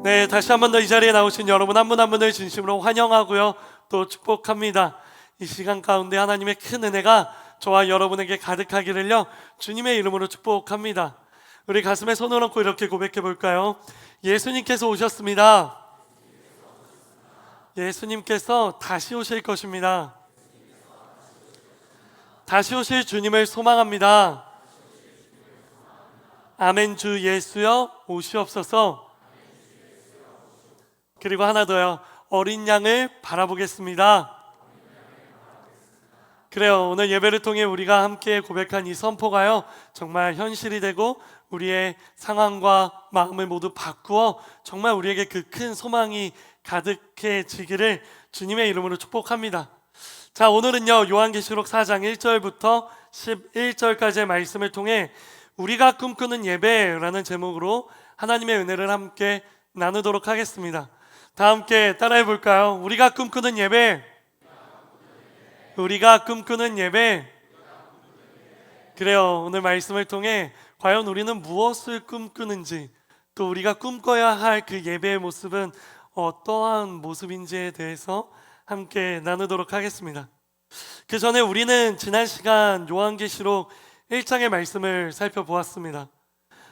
네, 다시 한 번 더 이 자리에 나오신 여러분 한 분 한 분을 진심으로 환영하고요, 또 축복합니다. 이 시간 가운데 하나님의 큰 은혜가 저와 여러분에게 가득하기를요, 주님의 이름으로 축복합니다. 우리 가슴에 손을 얹고 이렇게 고백해 볼까요? 예수님께서 오셨습니다. 예수님께서 다시 오실 것입니다. 다시 오실 주님을 소망합니다. 아멘. 주 예수여 오시옵소서. 그리고 하나 더요. 어린 양을 바라보겠습니다. 그래요. 오늘 예배를 통해 우리가 함께 고백한 이 선포가요, 정말 현실이 되고 우리의 상황과 마음을 모두 바꾸어 정말 우리에게 그 큰 소망이 가득해지기를 주님의 이름으로 축복합니다. 자, 오늘은요, 요한계시록 4장 1절부터 11절까지의 말씀을 통해 우리가 꿈꾸는 예배라는 제목으로 하나님의 은혜를 함께 나누도록 하겠습니다. 다 함께 따라해 볼까요? 우리가 꿈꾸는 예배. 우리가 꿈꾸는 예배. 그래요. 오늘 말씀을 통해 과연 우리는 무엇을 꿈꾸는지, 또 우리가 꿈꿔야 할 그 예배의 모습은 어떠한 모습인지에 대해서 함께 나누도록 하겠습니다. 그 전에 우리는 지난 시간 요한계시록 1장의 말씀을 살펴보았습니다.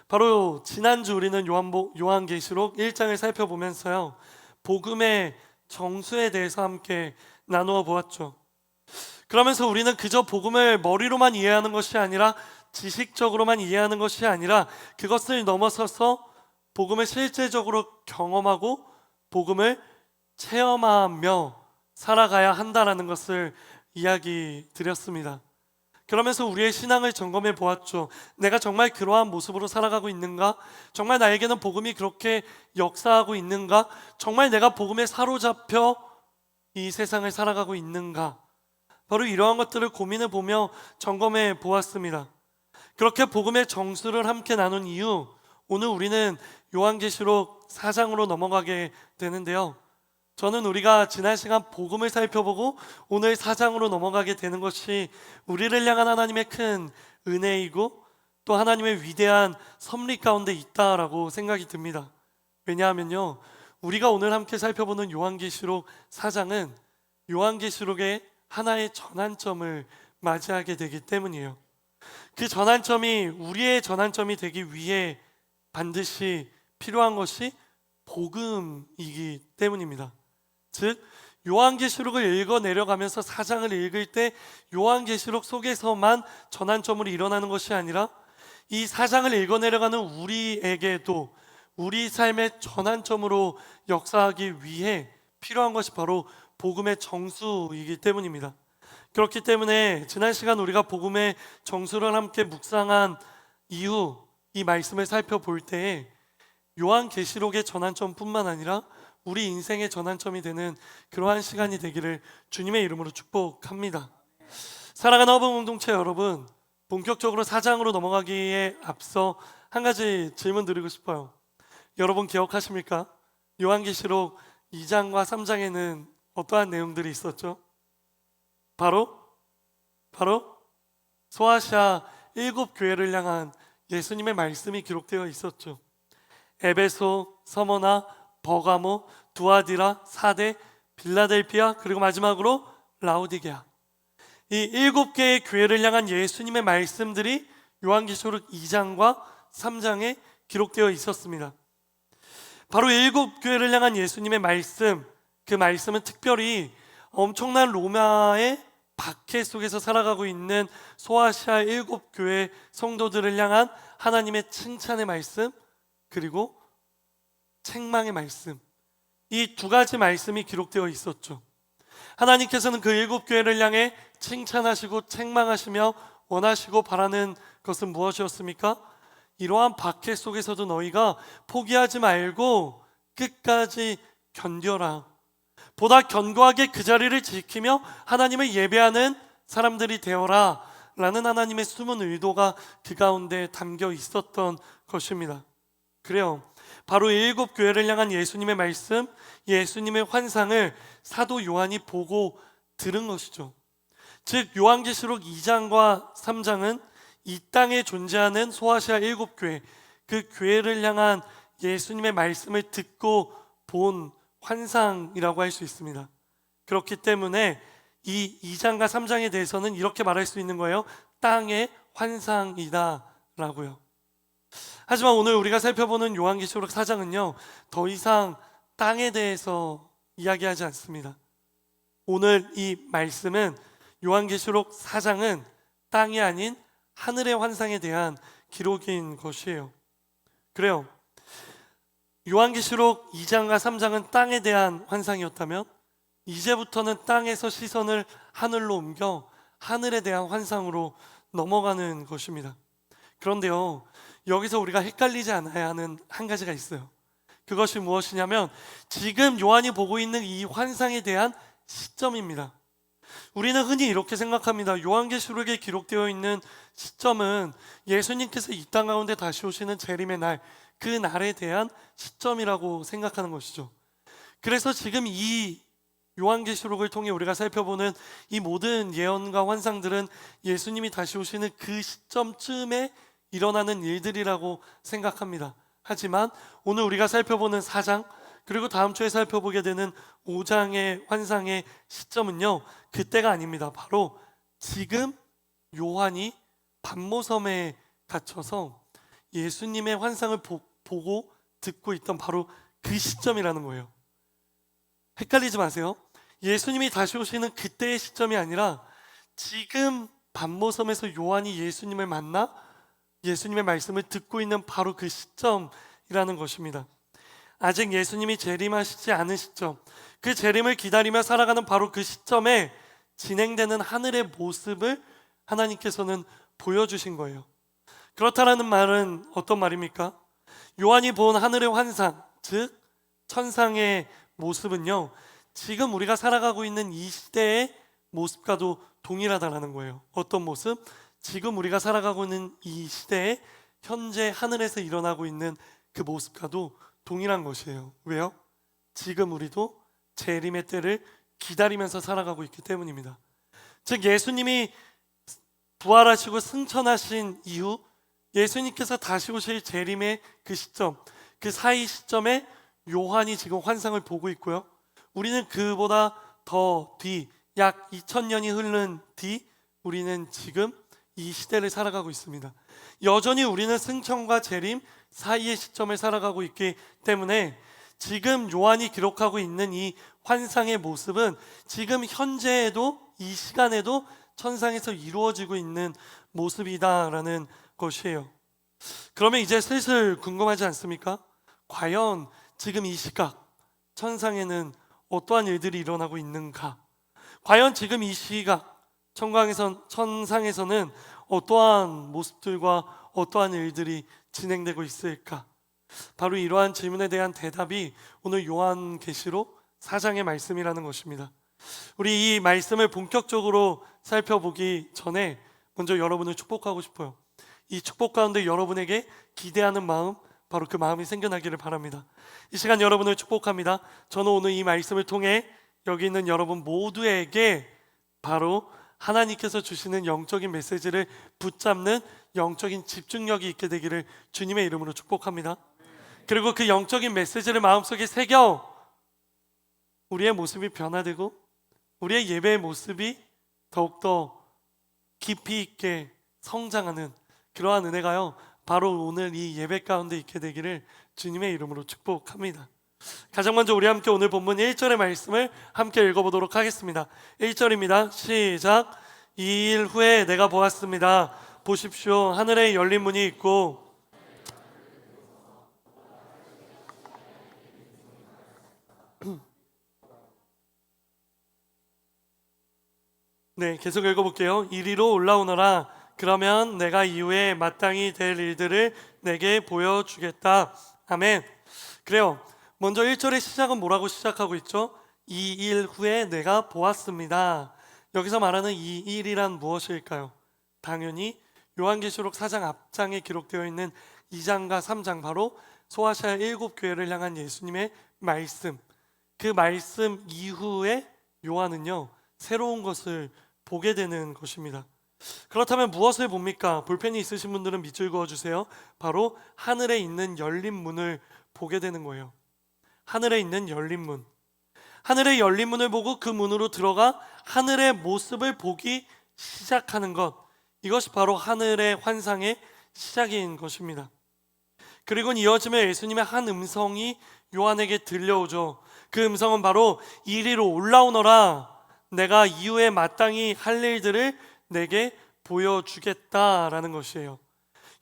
바로 지난주 우리는 요한계시록 1장을 살펴보면서요, 복음의 정수에 대해서 함께 나누어 보았죠. 그러면서 우리는 그저 복음을 머리로만 이해하는 것이 아니라, 지식적으로만 이해하는 것이 아니라, 그것을 넘어서서 복음을 실제적으로 경험하고 복음을 체험하며 살아가야 한다는 것을 이야기 드렸습니다. 그러면서 우리의 신앙을 점검해 보았죠. 내가 정말 그러한 모습으로 살아가고 있는가? 정말 나에게는 복음이 그렇게 역사하고 있는가? 정말 내가 복음에 사로잡혀 이 세상을 살아가고 있는가? 바로 이러한 것들을 고민해 보며 점검해 보았습니다. 그렇게 복음의 정수를 함께 나눈 이후 오늘 우리는 요한계시록 4장으로 넘어가게 되는데요, 저는 우리가 지난 시간 복음을 살펴보고 오늘 4장으로 넘어가게 되는 것이 우리를 향한 하나님의 큰 은혜이고 또 하나님의 위대한 섭리 가운데 있다라고 생각이 듭니다. 왜냐하면요, 우리가 오늘 함께 살펴보는 요한계시록 4장은 요한계시록의 하나의 전환점을 맞이하게 되기 때문이에요. 그 전환점이 우리의 전환점이 되기 위해 반드시 필요한 것이 복음이기 때문입니다. 즉, 요한계시록을 읽어 내려가면서 4장을 읽을 때 요한계시록 속에서만 전환점으로 일어나는 것이 아니라 이 4장을 읽어 내려가는 우리에게도 우리 삶의 전환점으로 역사하기 위해 필요한 것이 바로 복음의 정수이기 때문입니다. 그렇기 때문에 지난 시간 우리가 복음의 정수를 함께 묵상한 이후 이 말씀을 살펴볼 때에 요한계시록의 전환점뿐만 아니라 우리 인생의 전환점이 되는 그러한 시간이 되기를 주님의 이름으로 축복합니다. 사랑하는 허브 공동체 여러분, 본격적으로 4장으로 넘어가기에 앞서 한 가지 질문 드리고 싶어요. 여러분 기억하십니까? 요한계시록 2장과 3장에는 어떠한 내용들이 있었죠? 바로 소아시아 7교회를 향한 예수님의 말씀이 기록되어 있었죠. 에베소, 서머나, 버가모, 두아디라, 사데, 빌라델피아, 그리고 마지막으로 라오디게아, 이 7개의 교회를 향한 예수님의 말씀들이 요한계시록 2장과 3장에 기록되어 있었습니다. 바로 7교회를 향한 예수님의 말씀, 그 말씀은 특별히 엄청난 로마의 박해 속에서 살아가고 있는 소아시아 7교회 성도들을 향한 하나님의 칭찬의 말씀, 그리고 책망의 말씀, 이 두 가지 말씀이 기록되어 있었죠. 하나님께서는 그 7교회를 향해 칭찬하시고 책망하시며 원하시고 바라는 것은 무엇이었습니까? 이러한 박해 속에서도 너희가 포기하지 말고 끝까지 견뎌라, 보다 견고하게 그 자리를 지키며 하나님을 예배하는 사람들이 되어라 라는 하나님의 숨은 의도가 그 가운데 담겨 있었던 것입니다. 그래요, 바로 7교회를 향한 예수님의 말씀, 예수님의 환상을 사도 요한이 보고 들은 것이죠. 즉, 요한계시록 2장과 3장은 이 땅에 존재하는 소아시아 7교회, 그 교회를 향한 예수님의 말씀을 듣고 본 환상이라고 할 수 있습니다. 그렇기 때문에 이 2장과 3장에 대해서는 이렇게 말할 수 있는 거예요. 땅의 환상이다 라고요. 하지만 오늘 우리가 살펴보는 요한계시록 4장은요, 더 이상 땅에 대해서 이야기하지 않습니다. 오늘 이 말씀은, 요한계시록 4장은 땅이 아닌 하늘의 환상에 대한 기록인 것이에요. 그래요. 요한계시록 2장과 3장은 땅에 대한 환상이었다면 이제부터는 땅에서 시선을 하늘로 옮겨 하늘에 대한 환상으로 넘어가는 것입니다. 그런데요, 여기서 우리가 헷갈리지 않아야 하는 한 가지가 있어요. 그것이 무엇이냐면 지금 요한이 보고 있는 이 환상에 대한 시점입니다. 우리는 흔히 이렇게 생각합니다. 요한계시록에 기록되어 있는 시점은 예수님께서 이 땅 가운데 다시 오시는 재림의 날, 그 날에 대한 시점이라고 생각하는 것이죠. 그래서 지금 이 요한계시록을 통해 우리가 살펴보는 이 모든 예언과 환상들은 예수님이 다시 오시는 그 시점쯤에 일어나는 일들이라고 생각합니다. 하지만 오늘 우리가 살펴보는 4장, 그리고 다음 주에 살펴보게 되는 5장의 환상의 시점은요, 그때가 아닙니다. 바로 지금 요한이 pat모섬에 갇혀서 예수님의 환상을 보고 듣고 있던 바로 그 시점이라는 거예요. 헷갈리지 마세요. 예수님이 다시 오시는 그때의 시점이 아니라 지금 pat모섬에서 요한이 예수님을 만나 예수님의 말씀을 듣고 있는 바로 그 시점이라는 것입니다. 아직 예수님이 재림하시지 않은 시점, 그 재림을 기다리며 살아가는 바로 그 시점에 진행되는 하늘의 모습을 하나님께서는 보여주신 거예요. 그렇다라는 말은 어떤 말입니까? 요한이 본 하늘의 환상, 즉 천상의 모습은요, 지금 우리가 살아가고 있는 이 시대의 모습과도 동일하다라는 거예요. 어떤 모습? 지금 우리가 살아가고 있는 이 시대에 현재 하늘에서 일어나고 있는 그 모습과도 동일한 것이에요. 왜요? 지금 우리도 재림의 때를 기다리면서 살아가고 있기 때문입니다. 즉 예수님이 부활하시고 승천하신 이후 예수님께서 다시 오실 재림의 그 시점, 그 사이 시점에 요한이 지금 환상을 보고 있고요, 우리는 그보다 더 뒤, 약 2000년이 흐른 뒤 우리는 지금 이 시대를 살아가고 있습니다. 여전히 우리는 승천과 재림 사이의 시점을 살아가고 있기 때문에 지금 요한이 기록하고 있는 이 환상의 모습은 지금 현재에도, 이 시간에도 천상에서 이루어지고 있는 모습이다라는 것이에요. 그러면 이제 슬슬 궁금하지 않습니까? 과연 지금 이 시각 천상에는 어떠한 일들이 일어나고 있는가? 과연 지금 이 시각 천상에서는 어떠한 모습들과 어떠한 일들이 진행되고 있을까? 바로 이러한 질문에 대한 대답이 오늘 요한계시록 4장의 말씀이라는 것입니다. 우리 이 말씀을 본격적으로 살펴보기 전에 먼저 여러분을 축복하고 싶어요. 이 축복 가운데 여러분에게 기대하는 마음, 바로 그 마음이 생겨나기를 바랍니다. 이 시간 여러분을 축복합니다. 저는 오늘 이 말씀을 통해 여기 있는 여러분 모두에게 바로 하나님께서 주시는 영적인 메시지를 붙잡는 영적인 집중력이 있게 되기를 주님의 이름으로 축복합니다. 그리고 그 영적인 메시지를 마음속에 새겨 우리의 모습이 변화되고 우리의 예배의 모습이 더욱더 깊이 있게 성장하는 그러한 은혜가요, 바로 오늘 이 예배 가운데 있게 되기를 주님의 이름으로 축복합니다. 가장 먼저 우리 함께 오늘 본문 1절의 말씀을 함께 읽어보도록 하겠습니다. 1절입니다. 시작. 2일 후에 내가 보았습니다. 보십시오, 하늘에 열린 문이 있고 네, 계속 읽어볼게요. 이리로 올라오너라. 그러면 내가 이후에 마땅히 될 일들을 내게 보여주겠다. 아멘. 그래요. 먼저 1절의 시작은 뭐라고 시작하고 있죠? 이 일 후에 내가 보았습니다. 여기서 말하는 이 일이란 무엇일까요? 당연히 요한계시록 4장 앞장에 기록되어 있는 2장과 3장, 바로 소아시아 7교회를 향한 예수님의 말씀, 그 말씀 이후에 요한은요 새로운 것을 보게 되는 것입니다. 그렇다면 무엇을 봅니까? 볼펜이 있으신 분들은 밑줄 그어주세요. 바로 하늘에 있는 열린 문을 보게 되는 거예요. 하늘에 있는 열린 문. 하늘의 열린 문을 보고 그 문으로 들어가 하늘의 모습을 보기 시작하는 것. 이것이 바로 하늘의 환상의 시작인 것입니다. 그리고 이어지며 예수님의 한 음성이 요한에게 들려오죠. 그 음성은 바로 이리로 올라오너라. 내가 이후에 마땅히 할 일들을 내게 보여주겠다라는 것이에요.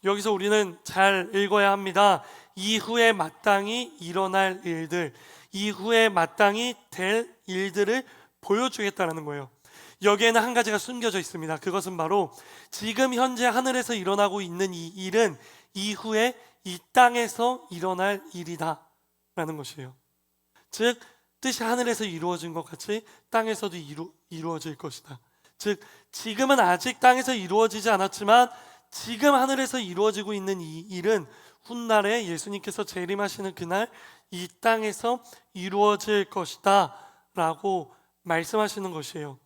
여기서 우리는 잘 읽어야 합니다. 이후에 마땅히 일어날 일들, 이후에 마땅히 될 일들을 보여주겠다라는 거예요. 여기에는 한 가지가 숨겨져 있습니다. 그것은 바로 지금 현재 하늘에서 일어나고 있는 이 일은 이후에 이 땅에서 일어날 일이다 라는 것이에요. 즉 뜻이 하늘에서 이루어진 것 같이 땅에서도 이루어질 것이다. 즉 지금은 아직 땅에서 이루어지지 않았지만 지금 하늘에서 이루어지고 있는 이 일은 훗날에 예수님께서 재림하시는 그날 이 땅에서 이루어질 것이다 라고 말씀하시는 것이에요.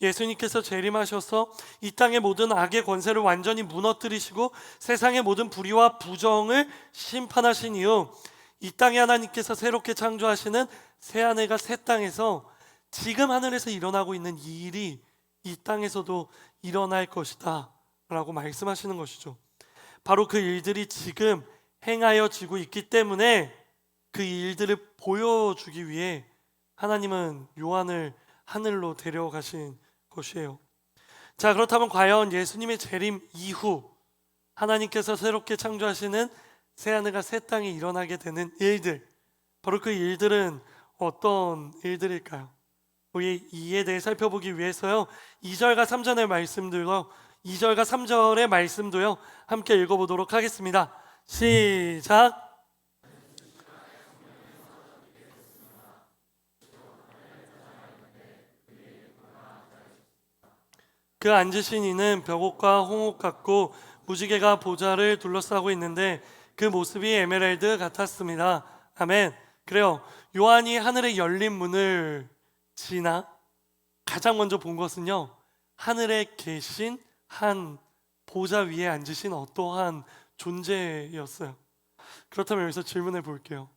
예수님께서 재림하셔서 이 땅의 모든 악의 권세를 완전히 무너뜨리시고 세상의 모든 불의와 부정을 심판하신 이후 이 땅에 하나님께서 새롭게 창조하시는 새하늘과 새 땅에서 지금 하늘에서 일어나고 있는 이 일이 이 땅에서도 일어날 것이다 라고 말씀하시는 것이죠. 바로 그 일들이 지금 행하여지고 있기 때문에 그 일들을 보여주기 위해 하나님은 요한을 하늘로 데려가신 것이에요. 자, 그렇다면 과연 예수님의 재림 이후 하나님께서 새롭게 창조하시는 새하늘과 새 땅에 일어나게 되는 일들, 바로 그 일들은 어떤 일들일까요? 우리 이에 대해 살펴보기 위해서요 2절과 3절의 말씀들과 2절과 3절의 말씀도요 함께 읽어보도록 하겠습니다. 시작. 그 앉으신 이는 벽옥과 홍옥 같고 무지개가 보좌를 둘러싸고 있는데 그 모습이 에메랄드 같았습니다. 아멘. 그래요. 요한이 하늘의 열린 문을 지나 가장 먼저 본 것은요 하늘에 계신 한 보좌 위에 앉으신 어떠한 존재였어요. 그렇다면 여기서 질문해 볼게요.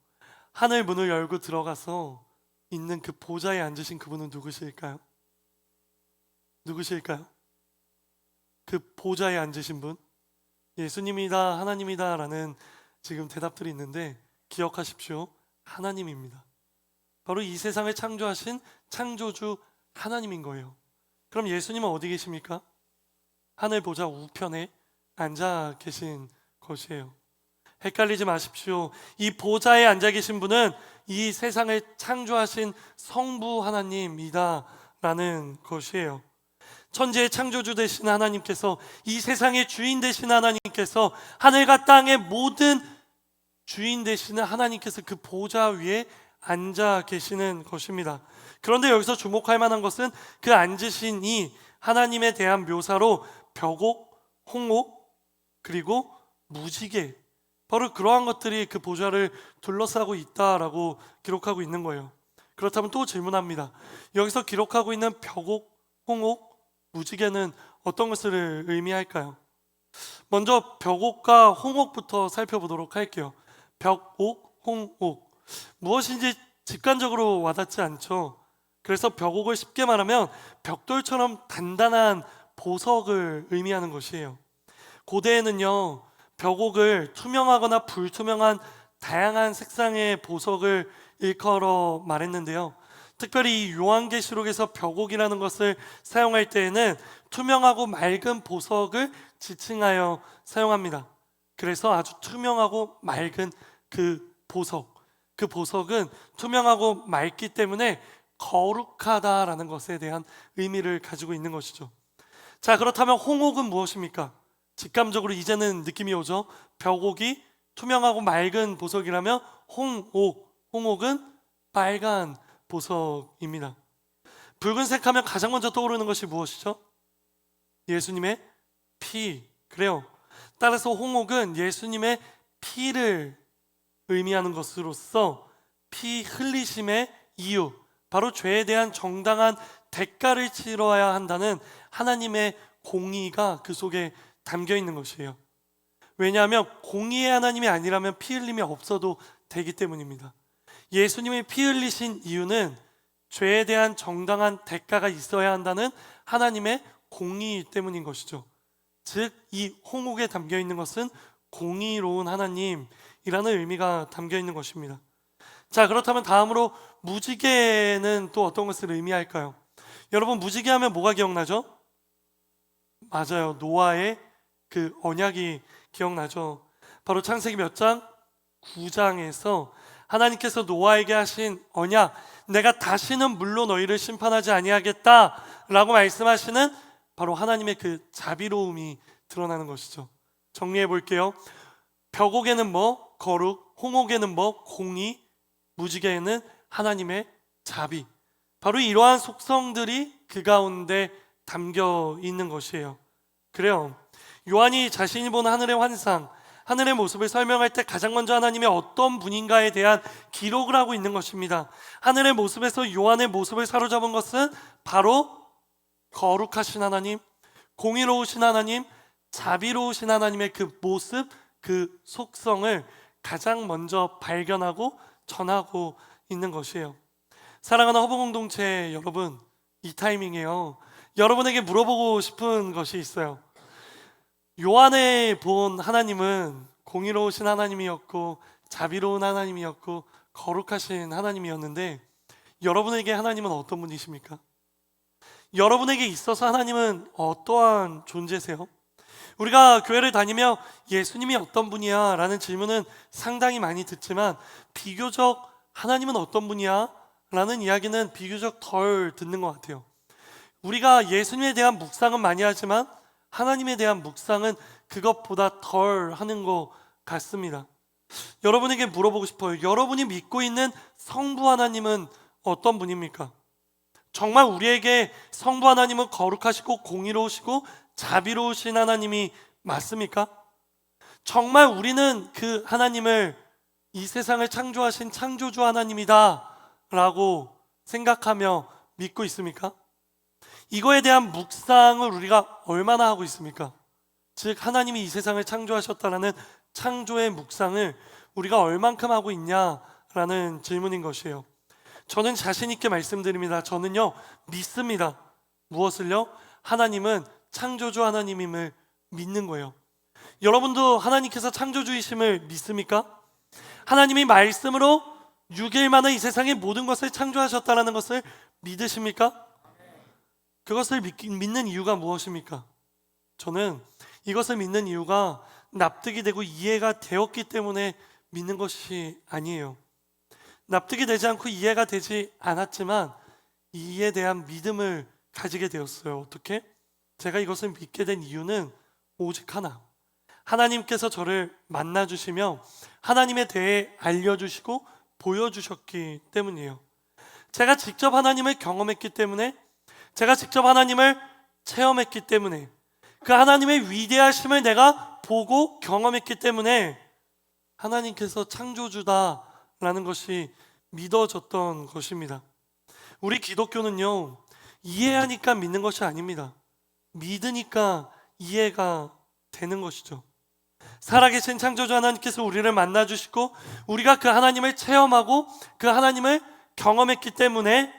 하늘 문을 열고 들어가서 있는 그 보좌에 앉으신 그분은 누구실까요? 누구실까요? 그 보좌에 앉으신 분? 예수님이다, 하나님이다 라는 지금 대답들이 있는데 기억하십시오. 하나님입니다. 바로 이 세상을 창조하신 창조주 하나님인 거예요. 그럼 예수님은 어디 계십니까? 하늘 보좌 우편에 앉아 계신 것이에요. 헷갈리지 마십시오. 이 보좌에 앉아 계신 분은 이 세상을 창조하신 성부 하나님이다 라는 것이에요. 천지의 창조주 되신 하나님께서, 이 세상의 주인 되신 하나님께서, 하늘과 땅의 모든 주인 되시는 하나님께서 그 보좌 위에 앉아 계시는 것입니다. 그런데 여기서 주목할 만한 것은 그 앉으신 이 하나님에 대한 묘사로 벽옥, 홍옥, 그리고 무지개, 바로 그러한 것들이 그 보좌를 둘러싸고 있다라고 기록하고 있는 거예요. 그렇다면 또 질문합니다. 여기서 기록하고 있는 벽옥, 홍옥, 무지개는 어떤 것을 의미할까요? 먼저 벽옥과 홍옥부터 살펴보도록 할게요. 벽옥, 홍옥, 무엇인지 직관적으로 와닿지 않죠. 그래서 벽옥을 쉽게 말하면 벽돌처럼 단단한 보석을 의미하는 것이에요. 고대에는요 벽옥을 투명하거나 불투명한 다양한 색상의 보석을 일컬어 말했는데요, 특별히 이 요한계시록에서 벽옥이라는 것을 사용할 때에는 투명하고 맑은 보석을 지칭하여 사용합니다. 그래서 아주 투명하고 맑은 그 보석은 투명하고 맑기 때문에 거룩하다라는 것에 대한 의미를 가지고 있는 것이죠. 자, 그렇다면 홍옥은 무엇입니까? 직감적으로 이제는 느낌이 오죠. 벽옥이 투명하고 맑은 보석이라면 홍옥은 빨간 보석입니다. 붉은색 하면 가장 먼저 떠오르는 것이 무엇이죠? 예수님의 피. 그래요. 따라서 홍옥은 예수님의 피를 의미하는 것으로서 피 흘리심의 이유, 바로 죄에 대한 정당한 대가를 치러야 한다는 하나님의 공의가 그 속에 담겨 있는 것이에요. 왜냐하면 공의의 하나님이 아니라면 피 흘림이 없어도 되기 때문입니다. 예수님이 피 흘리신 이유는 죄에 대한 정당한 대가가 있어야 한다는 하나님의 공의 때문인 것이죠. 즉, 이 홍옥에 담겨 있는 것은 공의로운 하나님이라는 의미가 담겨 있는 것입니다. 자, 그렇다면 다음으로 무지개는 또 어떤 것을 의미할까요? 여러분, 무지개 하면 뭐가 기억나죠? 맞아요. 노아의 그 언약이 기억나죠. 바로 창세기 몇 장? 9장에서 하나님께서 노아에게 하신 언약, 내가 다시는 물로 너희를 심판하지 아니하겠다 라고 말씀하시는 바로 하나님의 그 자비로움이 드러나는 것이죠. 정리해 볼게요. 벽옥에는 뭐? 거룩, 홍옥에는 뭐? 공의, 무지개에는 하나님의 자비. 바로 이러한 속성들이 그 가운데 담겨 있는 것이에요. 그래요. 요한이 자신이 본 하늘의 환상, 하늘의 모습을 설명할 때 가장 먼저 하나님이 어떤 분인가에 대한 기록을 하고 있는 것입니다. 하늘의 모습에서 요한의 모습을 사로잡은 것은 바로 거룩하신 하나님, 공의로우신 하나님, 자비로우신 하나님의 그 모습, 그 속성을 가장 먼저 발견하고 전하고 있는 것이에요. 사랑하는 허브 공동체 여러분, 이 타이밍이에요. 여러분에게 물어보고 싶은 것이 있어요. 요한에 본 하나님은 공의로우신 하나님이었고 자비로운 하나님이었고 거룩하신 하나님이었는데, 여러분에게 하나님은 어떤 분이십니까? 여러분에게 있어서 하나님은 어떠한 존재세요? 우리가 교회를 다니며 예수님이 어떤 분이야? 라는 질문은 상당히 많이 듣지만 비교적 하나님은 어떤 분이야? 라는 이야기는 비교적 덜 듣는 것 같아요. 우리가 예수님에 대한 묵상은 많이 하지만 하나님에 대한 묵상은 그것보다 덜 하는 것 같습니다. 여러분에게 물어보고 싶어요. 여러분이 믿고 있는 성부 하나님은 어떤 분입니까? 정말 우리에게 성부 하나님은 거룩하시고 공의로우시고 자비로우신 하나님이 맞습니까? 정말 우리는 그 하나님을 이 세상을 창조하신 창조주 하나님이다 라고 생각하며 믿고 있습니까? 이거에 대한 묵상을 우리가 얼마나 하고 있습니까? 즉, 하나님이 이 세상을 창조하셨다라는 창조의 묵상을 우리가 얼만큼 하고 있냐라는 질문인 것이에요. 저는 자신 있게 말씀드립니다. 저는요, 믿습니다. 무엇을요? 하나님은 창조주 하나님임을 믿는 거예요. 여러분도 하나님께서 창조주이심을 믿습니까? 하나님이 말씀으로 6일 만에 이 세상의 모든 것을 창조하셨다는 것을 믿으십니까? 그것을 믿는 이유가 무엇입니까? 저는 이것을 믿는 이유가 납득이 되고 이해가 되었기 때문에 믿는 것이 아니에요. 납득이 되지 않고 이해가 되지 않았지만 이에 대한 믿음을 가지게 되었어요. 어떻게? 제가 이것을 믿게 된 이유는 오직 하나, 하나님께서 저를 만나주시며 하나님에 대해 알려주시고 보여주셨기 때문이에요. 제가 직접 하나님을 경험했기 때문에, 제가 직접 하나님을 체험했기 때문에, 그 하나님의 위대하심을 내가 보고 경험했기 때문에 하나님께서 창조주다라는 것이 믿어졌던 것입니다. 우리 기독교는요, 이해하니까 믿는 것이 아닙니다. 믿으니까 이해가 되는 것이죠. 살아계신 창조주 하나님께서 우리를 만나주시고 우리가 그 하나님을 체험하고 그 하나님을 경험했기 때문에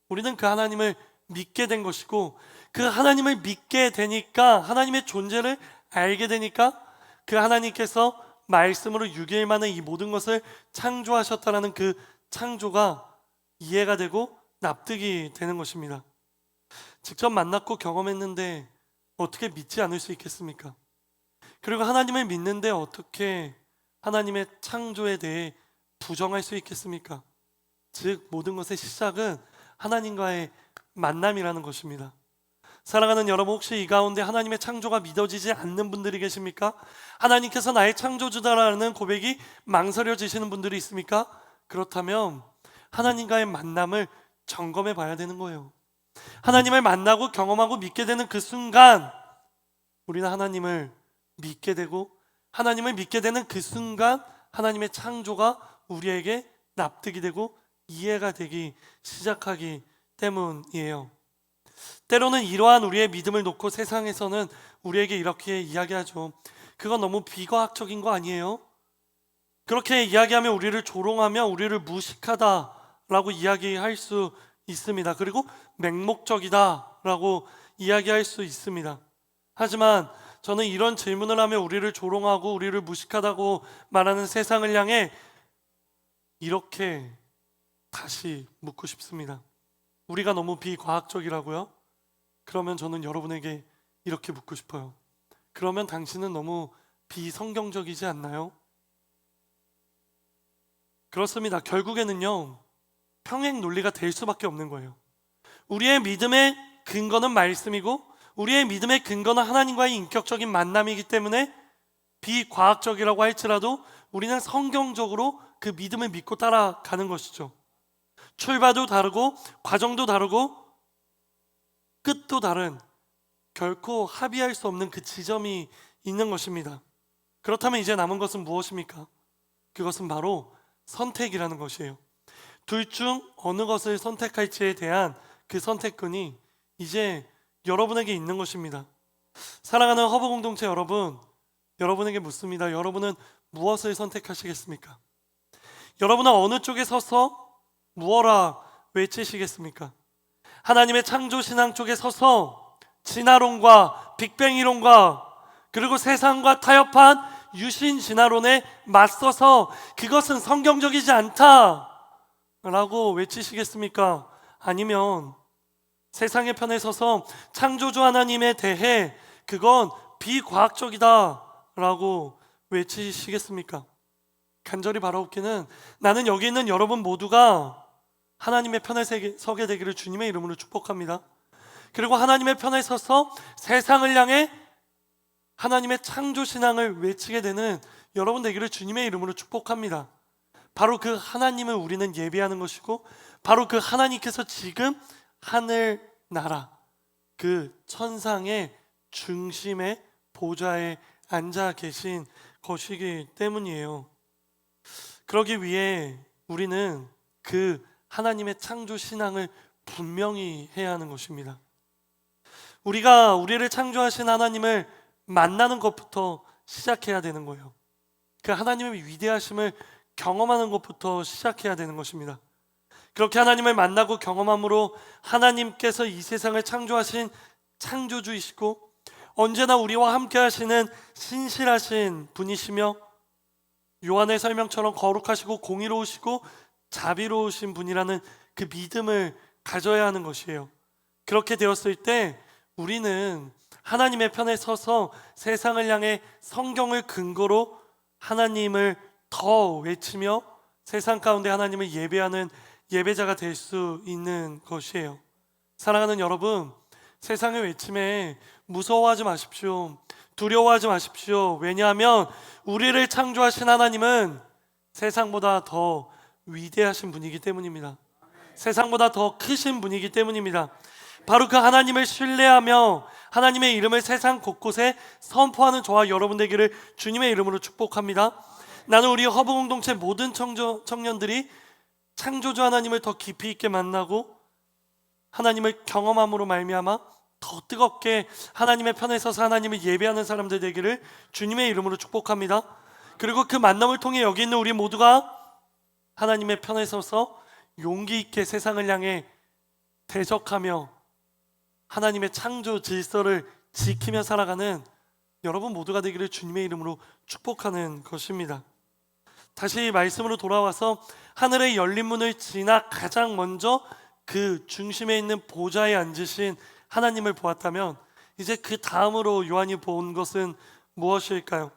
우리는 그 하나님을 믿게 된 것이고, 그 하나님을 믿게 되니까, 하나님의 존재를 알게 되니까 그 하나님께서 말씀으로 6일 만에 이 모든 것을 창조하셨다는 그 창조가 이해가 되고 납득이 되는 것입니다. 직접 만났고 경험했는데 어떻게 믿지 않을 수 있겠습니까? 그리고 하나님을 믿는데 어떻게 하나님의 창조에 대해 부정할 수 있겠습니까? 즉, 모든 것의 시작은 하나님과의 만남이라는 것입니다. 사랑하는 여러분, 혹시 이 가운데 하나님의 창조가 믿어지지 않는 분들이 계십니까? 하나님께서 나의 창조주다라는 고백이 망설여지시는 분들이 있습니까? 그렇다면 하나님과의 만남을 점검해 봐야 되는 거예요. 하나님을 만나고 경험하고 믿게 되는 그 순간 우리는 하나님을 믿게 되고, 하나님을 믿게 되는 그 순간 하나님의 창조가 우리에게 납득이 되고 이해가 되기 시작하기 때문이에요. 때로는 이러한 우리의 믿음을 놓고 세상에서는 우리에게 이렇게 이야기하죠. 그건 너무 비과학적인 거 아니에요? 그렇게 이야기하면 우리를 조롱하며 우리를 무식하다라고 이야기할 수 있습니다. 그리고 맹목적이다라고 이야기할 수 있습니다. 하지만 저는 이런 질문을 하며 우리를 조롱하고 우리를 무식하다고 말하는 세상을 향해 이렇게 다시 묻고 싶습니다. 우리가 너무 비과학적이라고요? 그러면 저는 여러분에게 이렇게 묻고 싶어요. 그러면 당신은 너무 비성경적이지 않나요? 그렇습니다. 결국에는요, 평행 논리가 될 수밖에 없는 거예요. 우리의 믿음의 근거는 말씀이고 우리의 믿음의 근거는 하나님과의 인격적인 만남이기 때문에 비과학적이라고 할지라도 우리는 성경적으로 그 믿음을 믿고 따라가는 것이죠. 출발도 다르고 과정도 다르고 끝도 다른 결코 합의할 수 없는 그 지점이 있는 것입니다. 그렇다면 이제 남은 것은 무엇입니까? 그것은 바로 선택이라는 것이에요. 둘 중 어느 것을 선택할지에 대한 그 선택권이 이제 여러분에게 있는 것입니다. 사랑하는 허브 공동체 여러분, 여러분에게 묻습니다. 여러분은 무엇을 선택하시겠습니까? 여러분은 어느 쪽에 서서 무엇라 외치시겠습니까? 하나님의 창조신앙 쪽에 서서 진화론과 빅뱅이론과 그리고 세상과 타협한 유신진화론에 맞서서 그것은 성경적이지 않다라고 외치시겠습니까? 아니면 세상의 편에 서서 창조주 하나님에 대해 그건 비과학적이다라고 외치시겠습니까? 간절히 바라옵기는 나는 여기 있는 여러분 모두가 하나님의 편에 서게 되기를 주님의 이름으로 축복합니다. 그리고 하나님의 편에 서서 세상을 향해 하나님의 창조신앙을 외치게 되는 여러분 되기를 주님의 이름으로 축복합니다. 바로 그 하나님을 우리는 예배하는 것이고 바로 그 하나님께서 지금 하늘나라 그 천상의 중심의 보좌에 앉아 계신 것이기 때문이에요. 그러기 위해 우리는 그 하나님의 창조 신앙을 분명히 해야 하는 것입니다. 우리가 우리를 창조하신 하나님을 만나는 것부터 시작해야 되는 거예요. 그 하나님의 위대하심을 경험하는 것부터 시작해야 되는 것입니다. 그렇게 하나님을 만나고 경험함으로 하나님께서 이 세상을 창조하신 창조주이시고 언제나 우리와 함께 하시는 신실하신 분이시며 요한의 설명처럼 거룩하시고 공의로우시고 자비로우신 분이라는 그 믿음을 가져야 하는 것이에요. 그렇게 되었을 때 우리는 하나님의 편에 서서 세상을 향해 성경을 근거로 하나님을 더 외치며 세상 가운데 하나님을 예배하는 예배자가 될 수 있는 것이에요. 사랑하는 여러분, 세상의 외침에 무서워하지 마십시오. 두려워하지 마십시오. 왜냐하면 우리를 창조하신 하나님은 세상보다 더 위대하신 분이기 때문입니다. 세상보다 더 크신 분이기 때문입니다. 바로 그 하나님을 신뢰하며 하나님의 이름을 세상 곳곳에 선포하는 저와 여러분 되기를 주님의 이름으로 축복합니다. 나는 우리 허브 공동체 모든 청년들이 창조주 하나님을 더 깊이 있게 만나고 하나님을 경험함으로 말미암아 더 뜨겁게 하나님의 편에 서서 하나님을 예배하는 사람들 되기를 주님의 이름으로 축복합니다. 그리고 그 만남을 통해 여기 있는 우리 모두가 하나님의 편에 서서 용기 있게 세상을 향해 대적하며 하나님의 창조 질서를 지키며 살아가는 여러분 모두가 되기를 주님의 이름으로 축복하는 것입니다. 다시 말씀으로 돌아와서 하늘의 열린 문을 지나 가장 먼저 그 중심에 있는 보좌에 앉으신 하나님을 보았다면 이제 그 다음으로 요한이 본 것은 무엇일까요?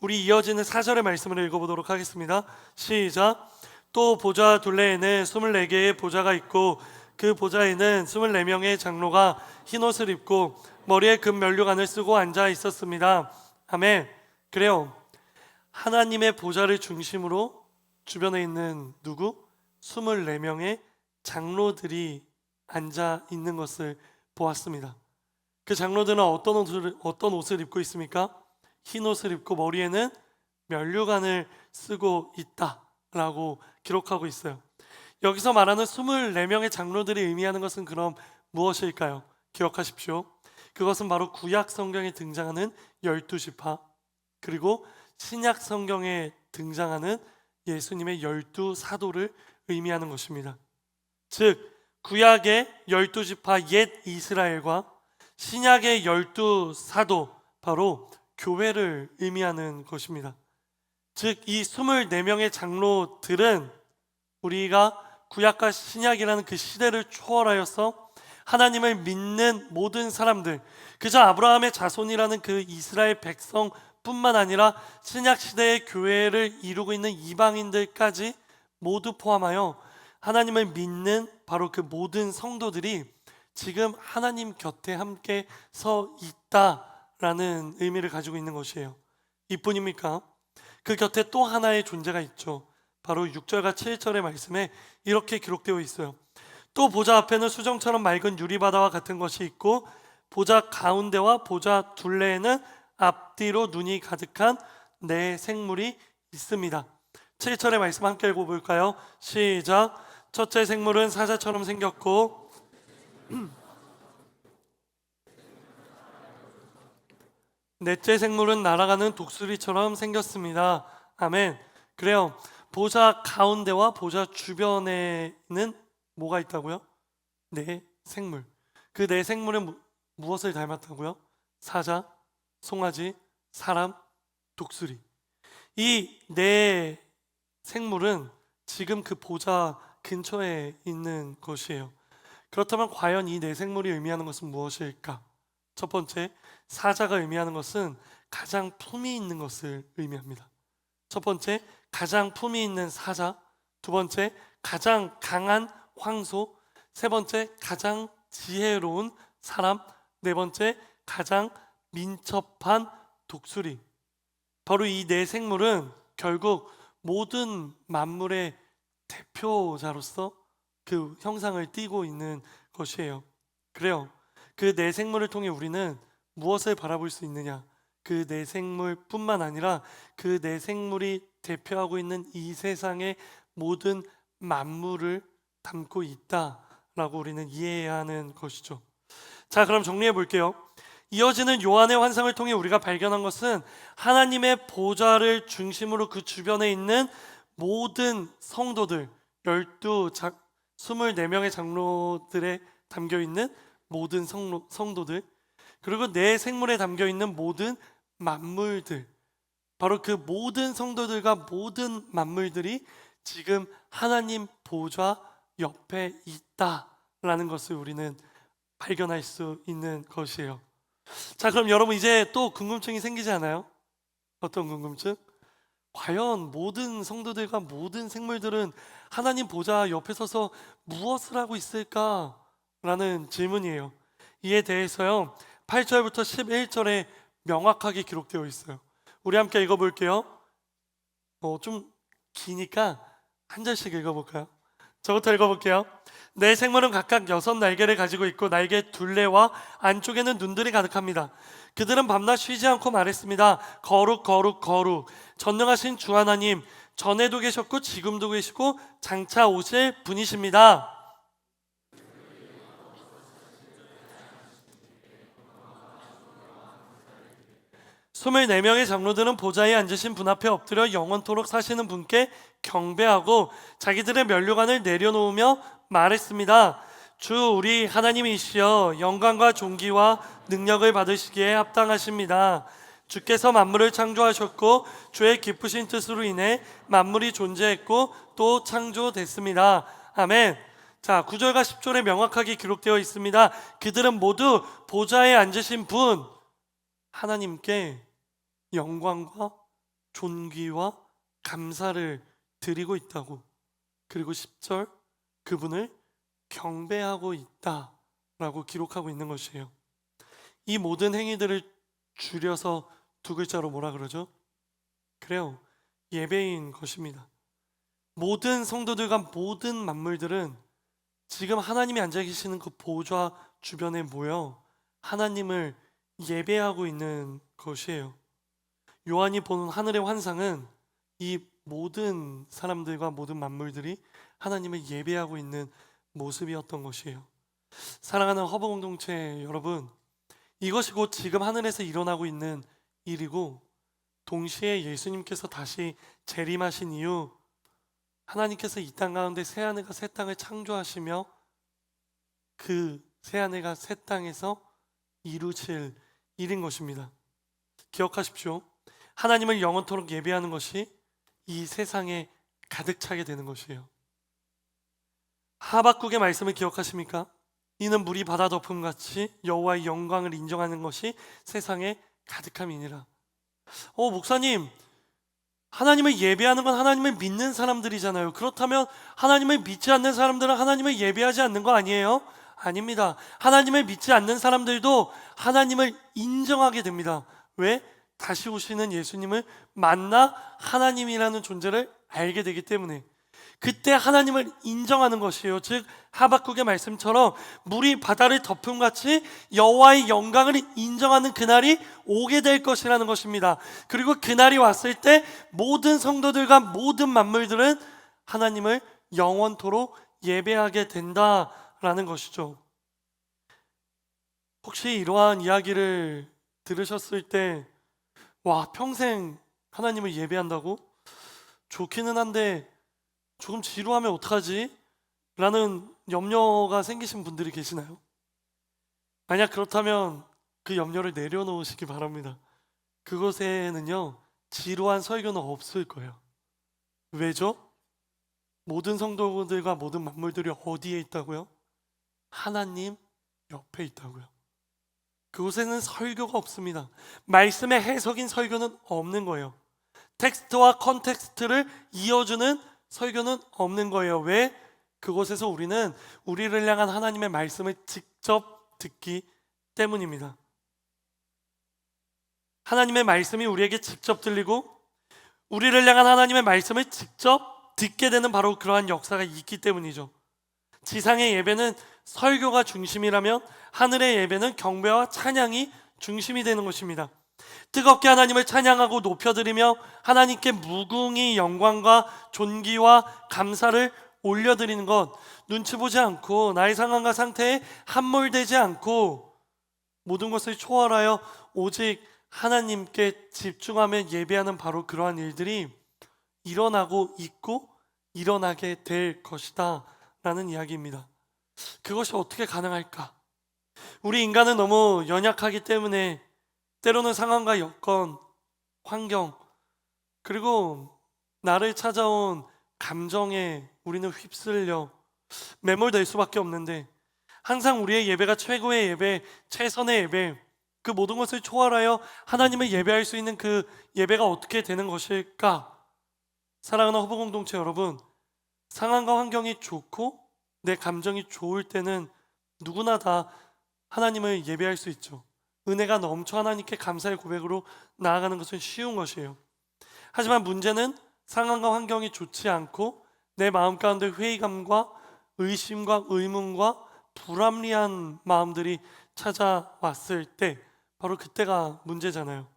우리 이어지는 4절의 말씀을 읽어보도록 하겠습니다. 시작. 또 보좌 둘레에는 24개의 보좌가 있고 그 보좌에는 24명의 장로가 흰옷을 입고 머리에 금 면류관을 쓰고 앉아 있었습니다. 아멘. 그래요. 하나님의 보좌를 중심으로 주변에 있는 누구? 24명의 장로들이 앉아 있는 것을 보았습니다. 그 장로들은 어떤 옷을 입고 있습니까? 흰 옷을 입고 머리에는 면류관을 쓰고 있다라고 기록하고 있어요. 여기서 말하는 24명의 장로들이 의미하는 것은 그럼 무엇일까요? 기억하십시오. 그것은 바로 구약 성경에 등장하는 12지파 그리고 신약 성경에 등장하는 예수님의 12사도를 의미하는 것입니다. 즉 구약의 12지파 옛 이스라엘과 신약의 12사도, 바로 교회를 의미하는 것입니다. 즉 이 24명의 장로들은 우리가 구약과 신약이라는 그 시대를 초월하여서 하나님을 믿는 모든 사람들, 그저 아브라함의 자손이라는 그 이스라엘 백성뿐만 아니라 신약 시대의 교회를 이루고 있는 이방인들까지 모두 포함하여 하나님을 믿는 바로 그 모든 성도들이 지금 하나님 곁에 함께 서 있다라는 의미를 가지고 있는 것이에요. 이뿐입니까? 그 곁에 또 하나의 존재가 있죠. 바로 6절과 7절의 말씀에 이렇게 기록되어 있어요. 또 보좌 앞에는 수정처럼 맑은 유리바다와 같은 것이 있고 보좌 가운데와 보좌 둘레에는 앞뒤로 눈이 가득한 네 생물이 있습니다. 7절의 말씀 함께 읽어볼까요? 시작. 첫째 생물은 사자처럼 생겼고 넷째 생물은 날아가는 독수리처럼 생겼습니다. 아멘. 그래요. 보좌 가운데와 보좌 주변에는 뭐가 있다고요? 네 생물. 그 네 생물은 무엇을 닮았다고요? 사자, 송아지, 사람, 독수리. 이 네 생물은 지금 그 보좌 근처에 있는 것이에요. 그렇다면 과연 이 네 생물이 의미하는 것은 무엇일까? 첫 번째, 사자가 의미하는 것은 가장 품이 있는 것을 의미합니다. 첫 번째, 가장 품이 있는 사자. 두 번째, 가장 강한 황소. 세 번째, 가장 지혜로운 사람. 네 번째, 가장 민첩한 독수리. 바로 이 네 생물은 결국 모든 만물의 대표자로서 그 형상을 띠고 있는 것이에요. 그래요. 그 네 생물을 통해 우리는 무엇을 바라볼 수 있느냐? 그 네 생물뿐만 아니라 그 네 생물이 대표하고 있는 이 세상의 모든 만물을 담고 있다라고 우리는 이해해야 하는 것이죠. 자, 그럼 정리해 볼게요. 이어지는 요한의 환상을 통해 우리가 발견한 것은 하나님의 보좌를 중심으로 그 주변에 있는 모든 성도들, 24명의 장로들에 담겨있는 모든 성도들, 그리고 내 생물에 담겨있는 모든 만물들, 바로 그 모든 성도들과 모든 만물들이 지금 하나님 보좌 옆에 있다라는 것을 우리는 발견할 수 있는 것이에요. 자, 그럼 여러분 이제 또 궁금증이 생기지 않아요? 어떤 궁금증? 과연 모든 성도들과 모든 생물들은 하나님 보좌 옆에 서서 무엇을 하고 있을까라는 질문이에요. 이에 대해서요 8절부터 11절에 명확하게 기록되어 있어요. 우리 함께 읽어볼게요. 좀 기니까 한 절씩 읽어볼까요? 저부터 읽어볼게요. 네 생물은 각각 6날개를 가지고 있고 날개 둘레와 안쪽에는 눈들이 가득합니다. 그들은 밤낮 쉬지 않고 말했습니다. 거룩 거룩 거룩, 전능하신 주 하나님, 전에도 계셨고 지금도 계시고 장차 오실 분이십니다. 스물네 명의 장로들은 보좌에 앉으신 분 앞에 엎드려 영원토록 사시는 분께 경배하고 자기들의 면류관을 내려놓으며 말했습니다. 주 우리 하나님이시여, 영광과 존귀와 능력을 받으시기에 합당하십니다. 주께서 만물을 창조하셨고 주의 기쁘신 뜻으로 인해 만물이 존재했고 또 창조됐습니다. 아멘. 자, 9절과 10절에 명확하게 기록되어 있습니다. 그들은 모두 보좌에 앉으신 분 하나님께 영광과 존귀와 감사를 드리고 있다고. 그리고 10절, 그분을 경배하고 있다라고 기록하고 있는 것이에요. 이 모든 행위들을 줄여서 두 글자로 뭐라 그러죠? 그래요, 예배인 것입니다. 모든 성도들과 모든 만물들은 지금 하나님이 앉아 계시는 그 보좌 주변에 모여 하나님을 예배하고 있는 것이에요. 요한이 보는 하늘의 환상은 이 모든 사람들과 모든 만물들이 하나님을 예배하고 있는 모습이었던 것이에요. 사랑하는 허브 공동체 여러분, 이것이 곧 지금 하늘에서 일어나고 있는 일이고 동시에 예수님께서 다시 재림하신 이후 하나님께서 이 땅 가운데 새하늘과 새 땅을 창조하시며 그 새하늘과 새 땅에서 이루실 일인 것입니다. 기억하십시오. 하나님을 영원토록 예배하는 것이 이 세상에 가득 차게 되는 것이에요. 하박국의 말씀을 기억하십니까? 이는 물이 바다 덮음같이 여호와의 영광을 인정하는 것이 세상에 가득함이니라. 목사님, 하나님을 예배하는 건 하나님을 믿는 사람들이잖아요. 그렇다면 하나님을 믿지 않는 사람들은 하나님을 예배하지 않는 거 아니에요? 아닙니다. 하나님을 믿지 않는 사람들도 하나님을 인정하게 됩니다. 왜? 다시 오시는 예수님을 만나 하나님이라는 존재를 알게 되기 때문에. 그때 하나님을 인정하는 것이에요. 즉 하박국의 말씀처럼 물이 바다를 덮음같이 여호와의 영광을 인정하는 그날이 오게 될 것이라는 것입니다. 그리고 그날이 왔을 때 모든 성도들과 모든 만물들은 하나님을 영원토록 예배하게 된다라는 것이죠. 혹시 이러한 이야기를 들으셨을 때 평생 하나님을 예배한다고? 좋기는 한데 조금 지루하면 어떡하지? 라는 염려가 생기신 분들이 계시나요? 만약 그렇다면 그 염려를 내려놓으시기 바랍니다. 그곳에는요, 지루한 설교는 없을 거예요. 왜죠? 모든 성도들과 모든 만물들이 어디에 있다고요? 하나님 옆에 있다고요. 그곳에는 설교가 없습니다. 말씀의 해석인 설교는 없는 거예요. 텍스트와 컨텍스트를 이어주는 설교는 없는 거예요. 왜? 그곳에서 우리는 우리를 향한 하나님의 말씀을 직접 듣기 때문입니다. 하나님의 말씀이 우리에게 직접 들리고 우리를 향한 하나님의 말씀을 직접 듣게 되는 바로 그러한 역사가 있기 때문이죠. 지상의 예배는 설교가 중심이라면 하늘의 예배는 경배와 찬양이 중심이 되는 것입니다. 뜨겁게 하나님을 찬양하고 높여드리며 하나님께 무궁히 영광과 존귀와 감사를 올려드리는 것, 눈치 보지 않고 나의 상황과 상태에 함몰되지 않고 모든 것을 초월하여 오직 하나님께 집중하며 예배하는 바로 그러한 일들이 일어나고 있고 일어나게 될 것이다 라는 이야기입니다. 그것이 어떻게 가능할까? 우리 인간은 너무 연약하기 때문에 때로는 상황과 여건, 환경, 그리고 나를 찾아온 감정에 우리는 휩쓸려 매몰될 수밖에 없는데 항상 우리의 예배가 최고의 예배, 최선의 예배, 그 모든 것을 초월하여 하나님을 예배할 수 있는 그 예배가 어떻게 되는 것일까? 사랑하는 허브 공동체 여러분, 상황과 환경이 좋고 내 감정이 좋을 때는 누구나 다 하나님을 예배할 수 있죠. 은혜가 넘쳐 하나님께 감사의 고백으로 나아가는 것은 쉬운 것이에요. 하지만 문제는 상황과 환경이 좋지 않고 내 마음 가운데 회의감과 의심과 의문과 불합리한 마음들이 찾아왔을 때 바로 그때가 문제잖아요.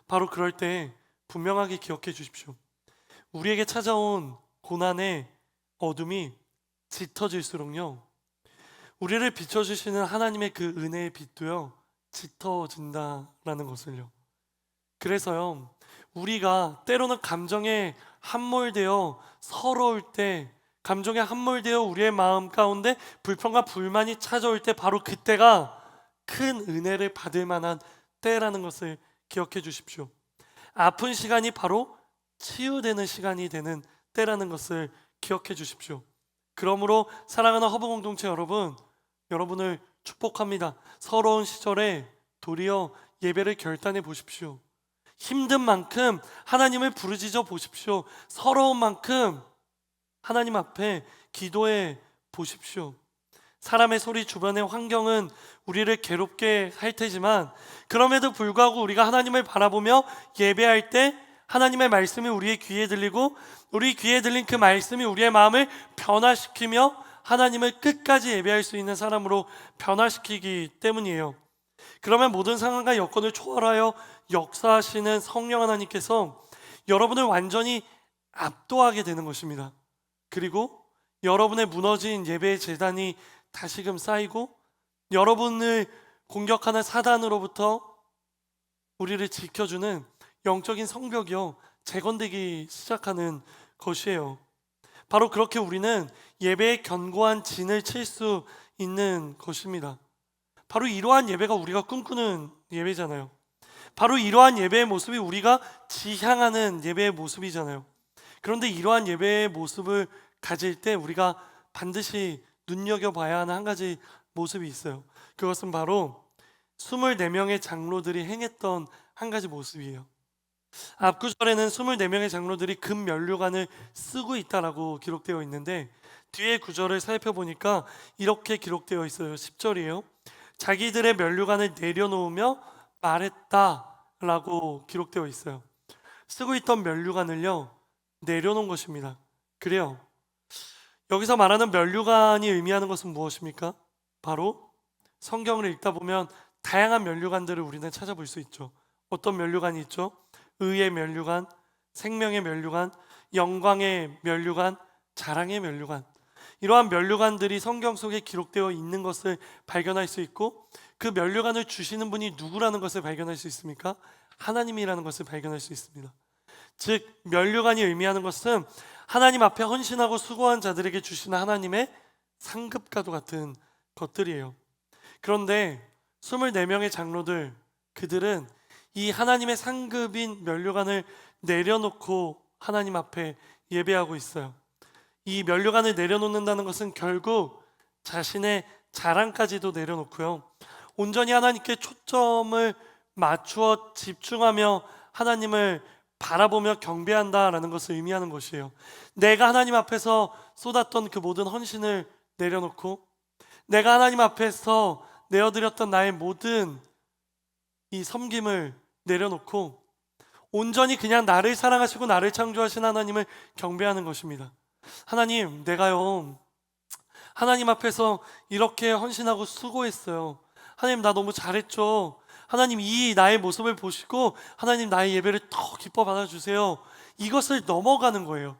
바로 그럴 때 분명하게 기억해 주십시오. 우리에게 찾아온 고난의 어둠이 짙어질수록요, 우리를 비춰주시는 하나님의 그 은혜의 빛도요 짙어진다라는 것을요. 그래서요, 우리가 때로는 감정에 함몰되어 서러울 때, 감정에 함몰되어 우리의 마음 가운데 불평과 불만이 찾아올 때 바로 그때가 큰 은혜를 받을 만한 때라는 것을 기억해 주십시오. 아픈 시간이 바로 치유되는 시간이 되는 때라는 것을 기억해 주십시오. 그러므로 사랑하는 허브 공동체 여러분, 여러분을 축복합니다. 서러운 시절에 도리어 예배를 결단해 보십시오. 힘든 만큼 하나님을 부르짖어 보십시오. 서러운 만큼 하나님 앞에 기도해 보십시오. 사람의 소리, 주변의 환경은 우리를 괴롭게 할 테지만 그럼에도 불구하고 우리가 하나님을 바라보며 예배할 때 하나님의 말씀이 우리의 귀에 들리고 우리 귀에 들린 그 말씀이 우리의 마음을 변화시키며 하나님을 끝까지 예배할 수 있는 사람으로 변화시키기 때문이에요. 그러면 모든 상황과 여건을 초월하여 역사하시는 성령 하나님께서 여러분을 완전히 압도하게 되는 것입니다. 그리고 여러분의 무너진 예배의 재단이 다시금 쌓이고 여러분을 공격하는 사단으로부터 우리를 지켜주는 영적인 성벽이요 재건되기 시작하는 것이에요. 바로 그렇게 우리는 예배의 견고한 진을 칠 수 있는 것입니다. 바로 이러한 예배가 우리가 꿈꾸는 예배잖아요. 바로 이러한 예배의 모습이 우리가 지향하는 예배의 모습이잖아요. 그런데 이러한 예배의 모습을 가질 때 우리가 반드시 눈여겨봐야 하는 한 가지 모습이 있어요. 그것은 바로 24명의 장로들이 행했던 한 가지 모습이에요. 앞구절에는 24명의 장로들이 금 면류관을 쓰고 있다라고 기록되어 있는데, 뒤에 구절을 살펴보니까 이렇게 기록되어 있어요. 10절이에요. 자기들의 면류관을 내려놓으며 말했다라고 기록되어 있어요. 쓰고 있던 면류관을요 내려놓은 것입니다. 그래요. 여기서 말하는 면류관이 의미하는 것은 무엇입니까? 바로 성경을 읽다 보면 다양한 면류관들을 우리는 찾아볼 수 있죠. 어떤 면류관이 있죠? 의의 면류관, 생명의 면류관, 영광의 면류관, 자랑의 면류관. 이러한 면류관들이 성경 속에 기록되어 있는 것을 발견할 수 있고, 그 면류관을 주시는 분이 누구라는 것을 발견할 수 있습니까? 하나님이라는 것을 발견할 수 있습니다. 즉 면류관이 의미하는 것은 하나님 앞에 헌신하고 수고한 자들에게 주시는 하나님의 상급과도 같은 것들이에요. 그런데 24명의 장로들, 그들은 이 하나님의 상급인 면류관을 내려놓고 하나님 앞에 예배하고 있어요. 이 면류관을 내려놓는다는 것은 결국 자신의 자랑까지도 내려놓고요, 온전히 하나님께 초점을 맞추어 집중하며 하나님을 바라보며 경배한다라는 것을 의미하는 것이에요. 내가 하나님 앞에서 쏟았던 그 모든 헌신을 내려놓고, 내가 하나님 앞에서 내어드렸던 나의 모든 이 섬김을 내려놓고 온전히 그냥 나를 사랑하시고 나를 창조하신 하나님을 경배하는 것입니다. 하나님, 내가요 하나님 앞에서 이렇게 헌신하고 수고했어요. 하나님, 나 너무 잘했죠. 하나님, 이 나의 모습을 보시고 하나님, 나의 예배를 더 기뻐 받아주세요. 이것을 넘어가는 거예요.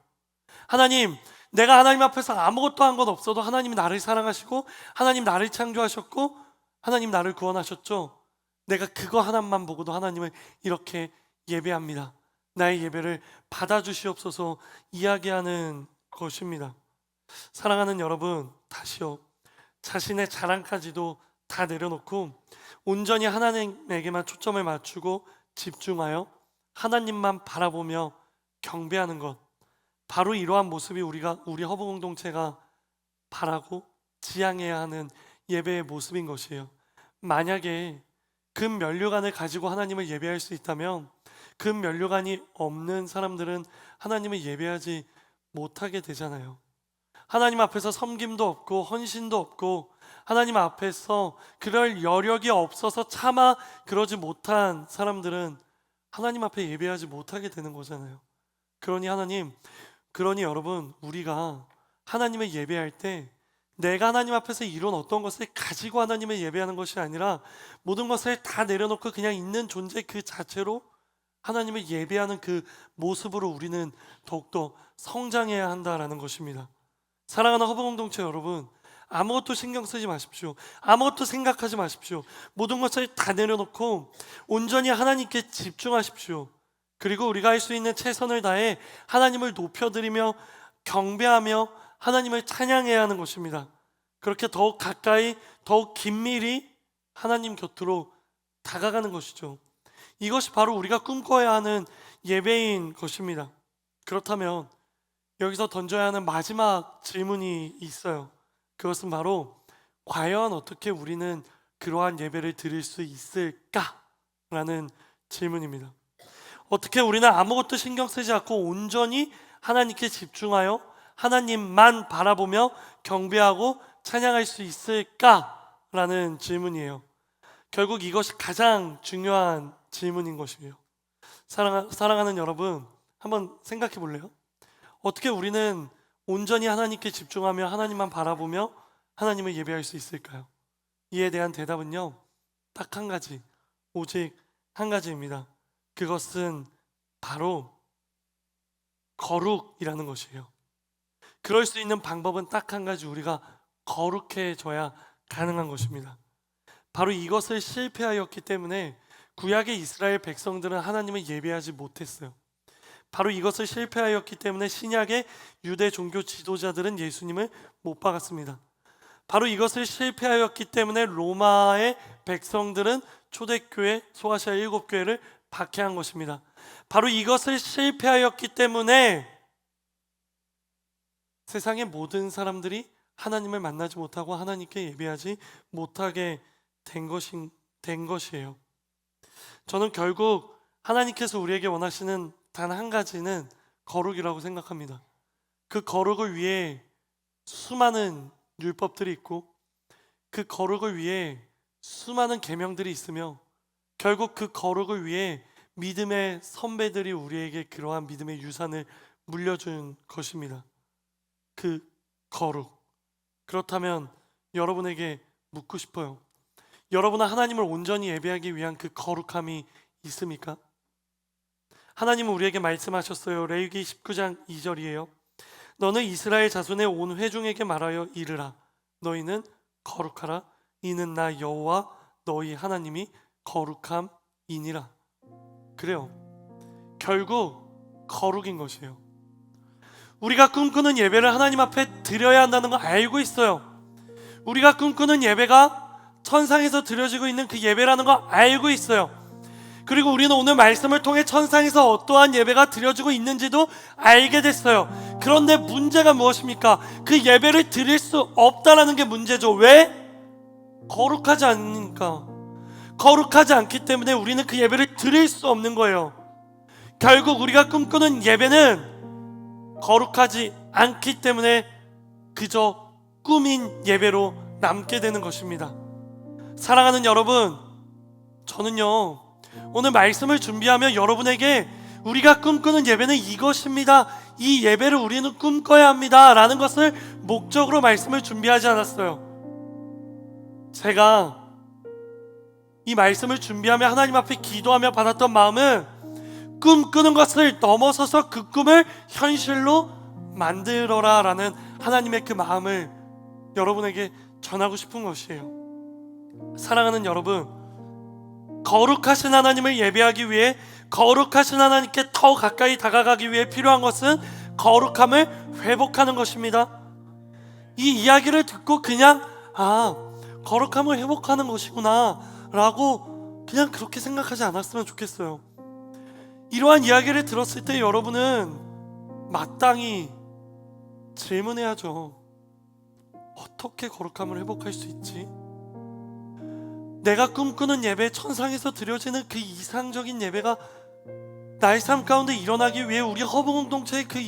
하나님, 내가 하나님 앞에서 아무것도 한 것 없어도 하나님이 나를 사랑하시고 하나님 나를 창조하셨고 하나님 나를 구원하셨죠. 내가 그거 하나만 보고도 하나님을 이렇게 예배합니다. 나의 예배를 받아주시옵소서 이야기하는 것입니다. 사랑하는 여러분, 다시요, 자신의 자랑까지도 다 내려놓고 온전히 하나님에게만 초점을 맞추고 집중하여 하나님만 바라보며 경배하는 것, 바로 이러한 모습이 우리 허브 공동체가 바라고 지향해야 하는 예배의 모습인 것이에요. 만약에 금 면류관을 가지고 하나님을 예배할 수 있다면 금 면류관이 없는 사람들은 하나님을 예배하지 못하게 되잖아요. 하나님 앞에서 섬김도 없고 헌신도 없고 하나님 앞에서 그럴 여력이 없어서 차마 그러지 못한 사람들은 하나님 앞에 예배하지 못하게 되는 거잖아요. 그러니 여러분, 우리가 하나님을 예배할 때 내가 하나님 앞에서 이룬 어떤 것을 가지고 하나님을 예배하는 것이 아니라 모든 것을 다 내려놓고 그냥 있는 존재 그 자체로 하나님을 예배하는 그 모습으로 우리는 더욱더 성장해야 한다라는 것입니다. 사랑하는 허브 공동체 여러분, 아무것도 신경 쓰지 마십시오. 아무것도 생각하지 마십시오. 모든 것을 다 내려놓고 온전히 하나님께 집중하십시오. 그리고 우리가 할 수 있는 최선을 다해 하나님을 높여드리며 경배하며 하나님을 찬양해야 하는 것입니다. 그렇게 더욱 가까이 더욱 긴밀히 하나님 곁으로 다가가는 것이죠. 이것이 바로 우리가 꿈꿔야 하는 예배인 것입니다. 그렇다면 여기서 던져야 하는 마지막 질문이 있어요. 그것은 바로 과연 어떻게 우리는 그러한 예배를 드릴 수 있을까라는 질문입니다. 어떻게 우리는 아무것도 신경 쓰지 않고 온전히 하나님께 집중하여 하나님만 바라보며 경배하고 찬양할 수 있을까라는 질문이에요. 결국 이것이 가장 중요한 질문인 것이에요. 사랑하는 여러분, 한번 생각해 볼래요? 어떻게 우리는 온전히 하나님께 집중하며 하나님만 바라보며 하나님을 예배할 수 있을까요? 이에 대한 대답은요, 딱 한 가지, 오직 한 가지입니다. 그것은 바로 거룩이라는 것이에요. 그럴 수 있는 방법은 딱 한 가지, 우리가 거룩해져야 가능한 것입니다. 바로 이것을 실패하였기 때문에 구약의 이스라엘 백성들은 하나님을 예배하지 못했어요. 바로 이것을 실패하였기 때문에 신약의 유대 종교 지도자들은 예수님을 못 박았습니다. 바로 이것을 실패하였기 때문에 로마의 백성들은 초대교회, 소아시아 7교회를 박해한 것입니다. 바로 이것을 실패하였기 때문에 세상의 모든 사람들이 하나님을 만나지 못하고 하나님께 예배하지 못하게 된 것이에요. 저는 결국 하나님께서 우리에게 원하시는 단 한 가지는 거룩이라고 생각합니다. 그 거룩을 위해 수많은 율법들이 있고 그 거룩을 위해 수많은 계명들이 있으며 결국 그 거룩을 위해 믿음의 선배들이 우리에게 그러한 믿음의 유산을 물려준 것입니다. 그 거룩. 그렇다면 여러분에게 묻고 싶어요. 여러분은 하나님을 온전히 예배하기 위한 그 거룩함이 있습니까? 하나님은 우리에게 말씀하셨어요. 레위기 19장 2절이에요. 너는 이스라엘 자손의 온 회중에게 말하여 이르라. 너희는 거룩하라. 이는 나 여호와 너희 하나님이 거룩함이니라. 그래요. 결국 거룩인 것이에요. 우리가 꿈꾸는 예배를 하나님 앞에 드려야 한다는 거 알고 있어요. 우리가 꿈꾸는 예배가 천상에서 드려지고 있는 그 예배라는 거 알고 있어요. 그리고 우리는 오늘 말씀을 통해 천상에서 어떠한 예배가 드려지고 있는지도 알게 됐어요. 그런데 문제가 무엇입니까? 그 예배를 드릴 수 없다는 게 문제죠. 왜? 거룩하지 않으니까. 거룩하지 않기 때문에 우리는 그 예배를 드릴 수 없는 거예요. 결국 우리가 꿈꾸는 예배는 거룩하지 않기 때문에 그저 꿈인 예배로 남게 되는 것입니다. 사랑하는 여러분, 저는요 오늘 말씀을 준비하며 여러분에게 우리가 꿈꾸는 예배는 이것입니다, 이 예배를 우리는 꿈꿔야 합니다 라는 것을 목적으로 말씀을 준비하지 않았어요. 제가 이 말씀을 준비하며 하나님 앞에 기도하며 받았던 마음은 꿈꾸는 것을 넘어서서 그 꿈을 현실로 만들어라 라는 하나님의 그 마음을 여러분에게 전하고 싶은 것이에요. 사랑하는 여러분, 거룩하신 하나님을 예배하기 위해, 거룩하신 하나님께 더 가까이 다가가기 위해 필요한 것은 거룩함을 회복하는 것입니다. 이 이야기를 듣고 그냥 거룩함을 회복하는 것이구나 라고 그냥 그렇게 생각하지 않았으면 좋겠어요. 이러한 이야기를 들었을 때 여러분은 마땅히 질문해야죠. 어떻게 거룩함을 회복할 수 있지? 내가 꿈꾸는 예배, 천상에서 드려지는 그 이상적인 예배가 나의 삶 가운데 일어나기 위해, 우리 허브 공동체의 그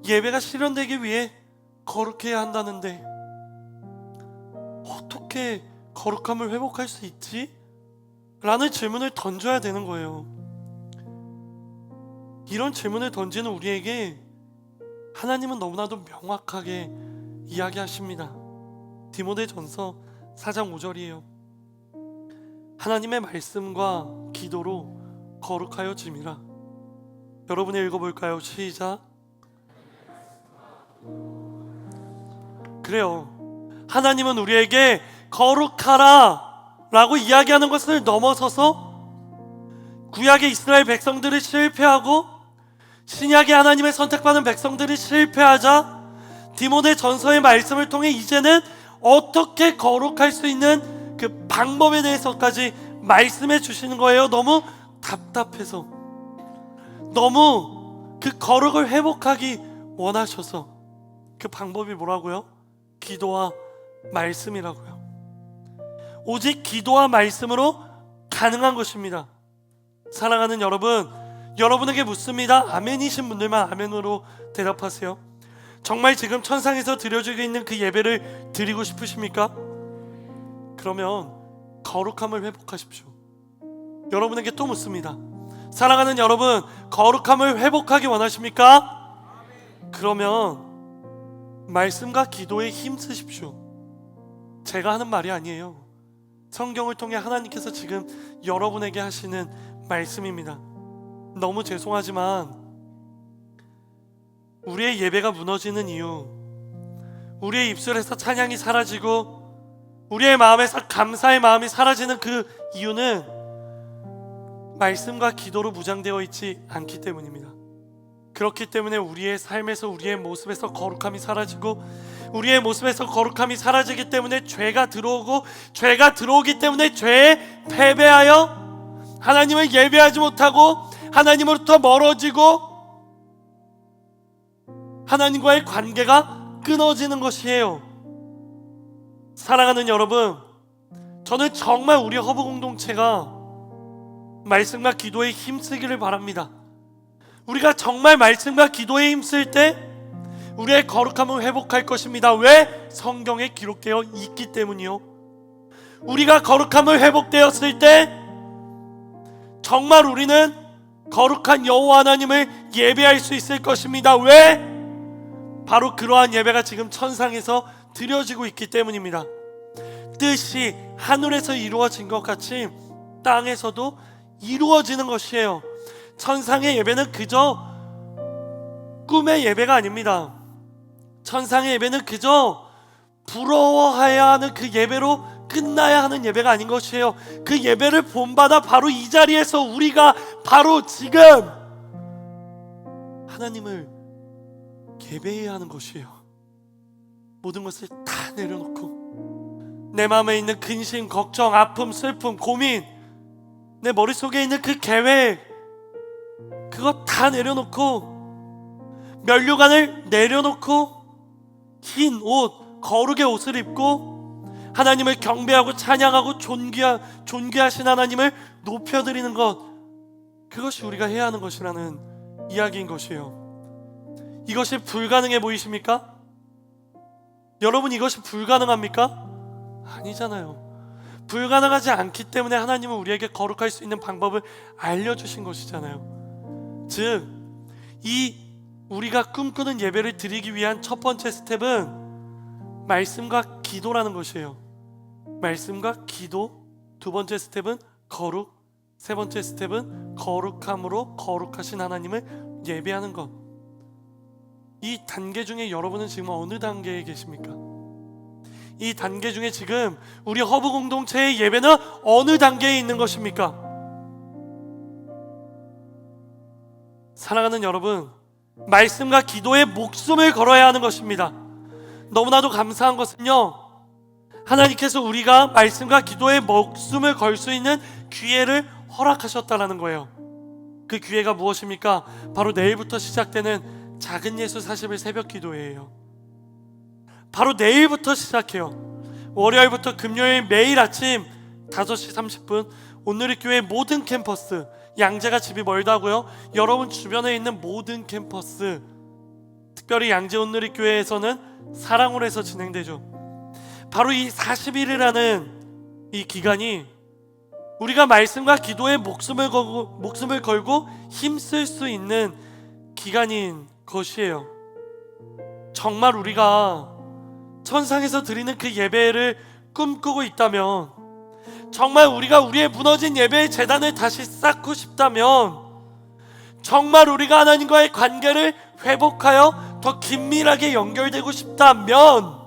예배가 실현되기 위해 거룩해야 한다는데 어떻게 거룩함을 회복할 수 있지? 라는 질문을 던져야 되는 거예요. 이런 질문을 던지는 우리에게 하나님은 너무나도 명확하게 이야기하십니다. 디모데전서 4장 5절이에요. 하나님의 말씀과 기도로 거룩하여 짐이라. 여러분이 읽어볼까요? 시작. 그래요. 하나님은 우리에게 거룩하라 라고 이야기하는 것을 넘어서서 구약의 이스라엘 백성들이 실패하고 신약의 하나님의 선택받은 백성들이 실패하자 디모데 전서의 말씀을 통해 이제는 어떻게 거룩할 수 있는 그 방법에 대해서까지 말씀해 주시는 거예요. 너무 답답해서, 너무 그 거룩을 회복하기 원하셔서. 그 방법이 뭐라고요? 기도와 말씀이라고요. 오직 기도와 말씀으로 가능한 것입니다. 사랑하는 여러분, 여러분에게 묻습니다. 아멘이신 분들만 아멘으로 대답하세요. 정말 지금 천상에서 드려지고 있는 그 예배를 드리고 싶으십니까? 그러면 거룩함을 회복하십시오. 여러분에게 또 묻습니다. 사랑하는 여러분, 거룩함을 회복하기 원하십니까? 그러면 말씀과 기도에 힘쓰십시오. 제가 하는 말이 아니에요. 성경을 통해 하나님께서 지금 여러분에게 하시는 말씀입니다. 너무 죄송하지만 우리의 예배가 무너지는 이유, 우리의 입술에서 찬양이 사라지고 우리의 마음에서 감사의 마음이 사라지는 그 이유는 말씀과 기도로 무장되어 있지 않기 때문입니다. 그렇기 때문에 우리의 삶에서, 우리의 모습에서 거룩함이 사라지고, 우리의 모습에서 거룩함이 사라지기 때문에 죄가 들어오고, 죄가 들어오기 때문에 죄에 패배하여 하나님을 예배하지 못하고 하나님으로부터 멀어지고 하나님과의 관계가 끊어지는 것이에요. 사랑하는 여러분, 저는 정말 우리 허브 공동체가 말씀과 기도에 힘쓰기를 바랍니다. 우리가 정말 말씀과 기도에 힘쓸 때 우리의 거룩함을 회복할 것입니다. 왜? 성경에 기록되어 있기 때문이요. 우리가 거룩함을 회복되었을 때 정말 우리는 거룩한 여호와 하나님을 예배할 수 있을 것입니다. 왜? 바로 그러한 예배가 지금 천상에서 드려지고 있기 때문입니다. 뜻이 하늘에서 이루어진 것 같이 땅에서도 이루어지는 것이에요. 천상의 예배는 그저 꿈의 예배가 아닙니다. 천상의 예배는 그저 부러워해야 하는 그 예배로 끝나야 하는 예배가 아닌 것이에요. 그 예배를 본받아 바로 이 자리에서 우리가 바로 지금 하나님을 예배해야 하는 것이에요. 모든 것을 다 내려놓고 내 마음에 있는 근심, 걱정, 아픔, 슬픔, 고민, 내 머릿속에 있는 그 계획, 그거 다 내려놓고 면류관을 내려놓고 흰 옷, 거룩의 옷을 입고 하나님을 경배하고 찬양하고 존귀하신 하나님을 높여드리는 것, 그것이 우리가 해야 하는 것이라는 이야기인 것이에요. 이것이 불가능해 보이십니까? 여러분, 이것이 불가능합니까? 아니잖아요. 불가능하지 않기 때문에 하나님은 우리에게 거룩할 수 있는 방법을 알려주신 것이잖아요. 즉, 이 우리가 꿈꾸는 예배를 드리기 위한 첫 번째 스텝은 말씀과 기도라는 것이에요. 말씀과 기도. 두 번째 스텝은 거룩. 세 번째 스텝은 거룩함으로 거룩하신 하나님을 예배하는 것. 이 단계 중에 여러분은 지금 어느 단계에 계십니까? 이 단계 중에 지금 우리 허브 공동체의 예배는 어느 단계에 있는 것입니까? 사랑하는 여러분, 말씀과 기도에 목숨을 걸어야 하는 것입니다. 너무나도 감사한 것은요, 하나님께서 우리가 말씀과 기도에 목숨을 걸 수 있는 기회를 허락하셨다라는 거예요. 그 기회가 무엇입니까? 바로 내일부터 시작되는 작은 예수 40일 새벽 기도회예요. 바로 내일부터 시작해요. 월요일부터 금요일 매일 아침 5시 30분 온누리교회 모든 캠퍼스, 양재가 집이 멀다고요? 여러분 주변에 있는 모든 캠퍼스, 특별히 양재 온누리교회에서는 사랑홀에서 진행되죠. 바로 이 40일이라는 이 기간이 우리가 말씀과 기도에 목숨을 걸고 힘쓸 수 있는 기간인 것이에요. 정말 우리가 천상에서 드리는 그 예배를 꿈꾸고 있다면, 정말 우리가 우리의 무너진 예배의 재단을 다시 쌓고 싶다면, 정말 우리가 하나님과의 관계를 회복하여 더 긴밀하게 연결되고 싶다면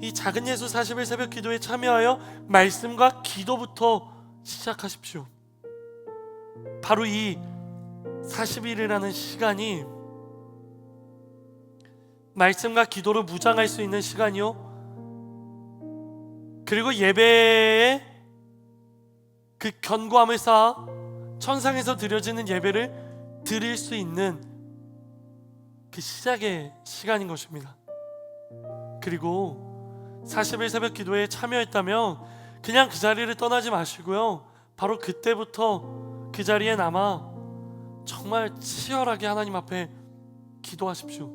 이 작은 예수 40일 새벽 기도에 참여하여 말씀과 기도부터 시작하십시오. 바로 이 40일이라는 시간이 말씀과 기도로 무장할 수 있는 시간이요, 그리고 예배에 그 견고함을 쌓아 천상에서 드려지는 예배를 드릴 수 있는 그 시작의 시간인 것입니다. 그리고 40일 새벽 기도에 참여했다면 그냥 그 자리를 떠나지 마시고요, 바로 그때부터 그 자리에 남아 정말 치열하게 하나님 앞에 기도하십시오.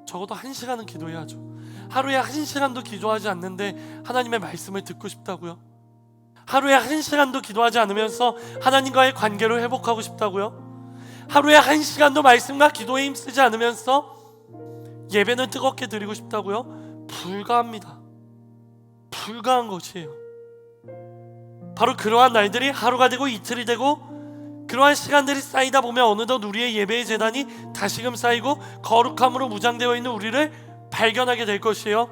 적어도 1시간은 기도해야죠. 하루에 1시간도 기도하지 않는데 하나님의 말씀을 듣고 싶다고요? 하루에 1시간도 기도하지 않으면서 하나님과의 관계를 회복하고 싶다고요? 하루에 1시간도 말씀과 기도에 힘쓰지 않으면서 예배는 뜨겁게 드리고 싶다고요? 불가합니다. 불가한 것이에요. 바로 그러한 날들이 하루가 되고 이틀이 되고 그러한 시간들이 쌓이다 보면 어느덧 우리의 예배의 재단이 다시금 쌓이고 거룩함으로 무장되어 있는 우리를 발견하게 될 것이에요.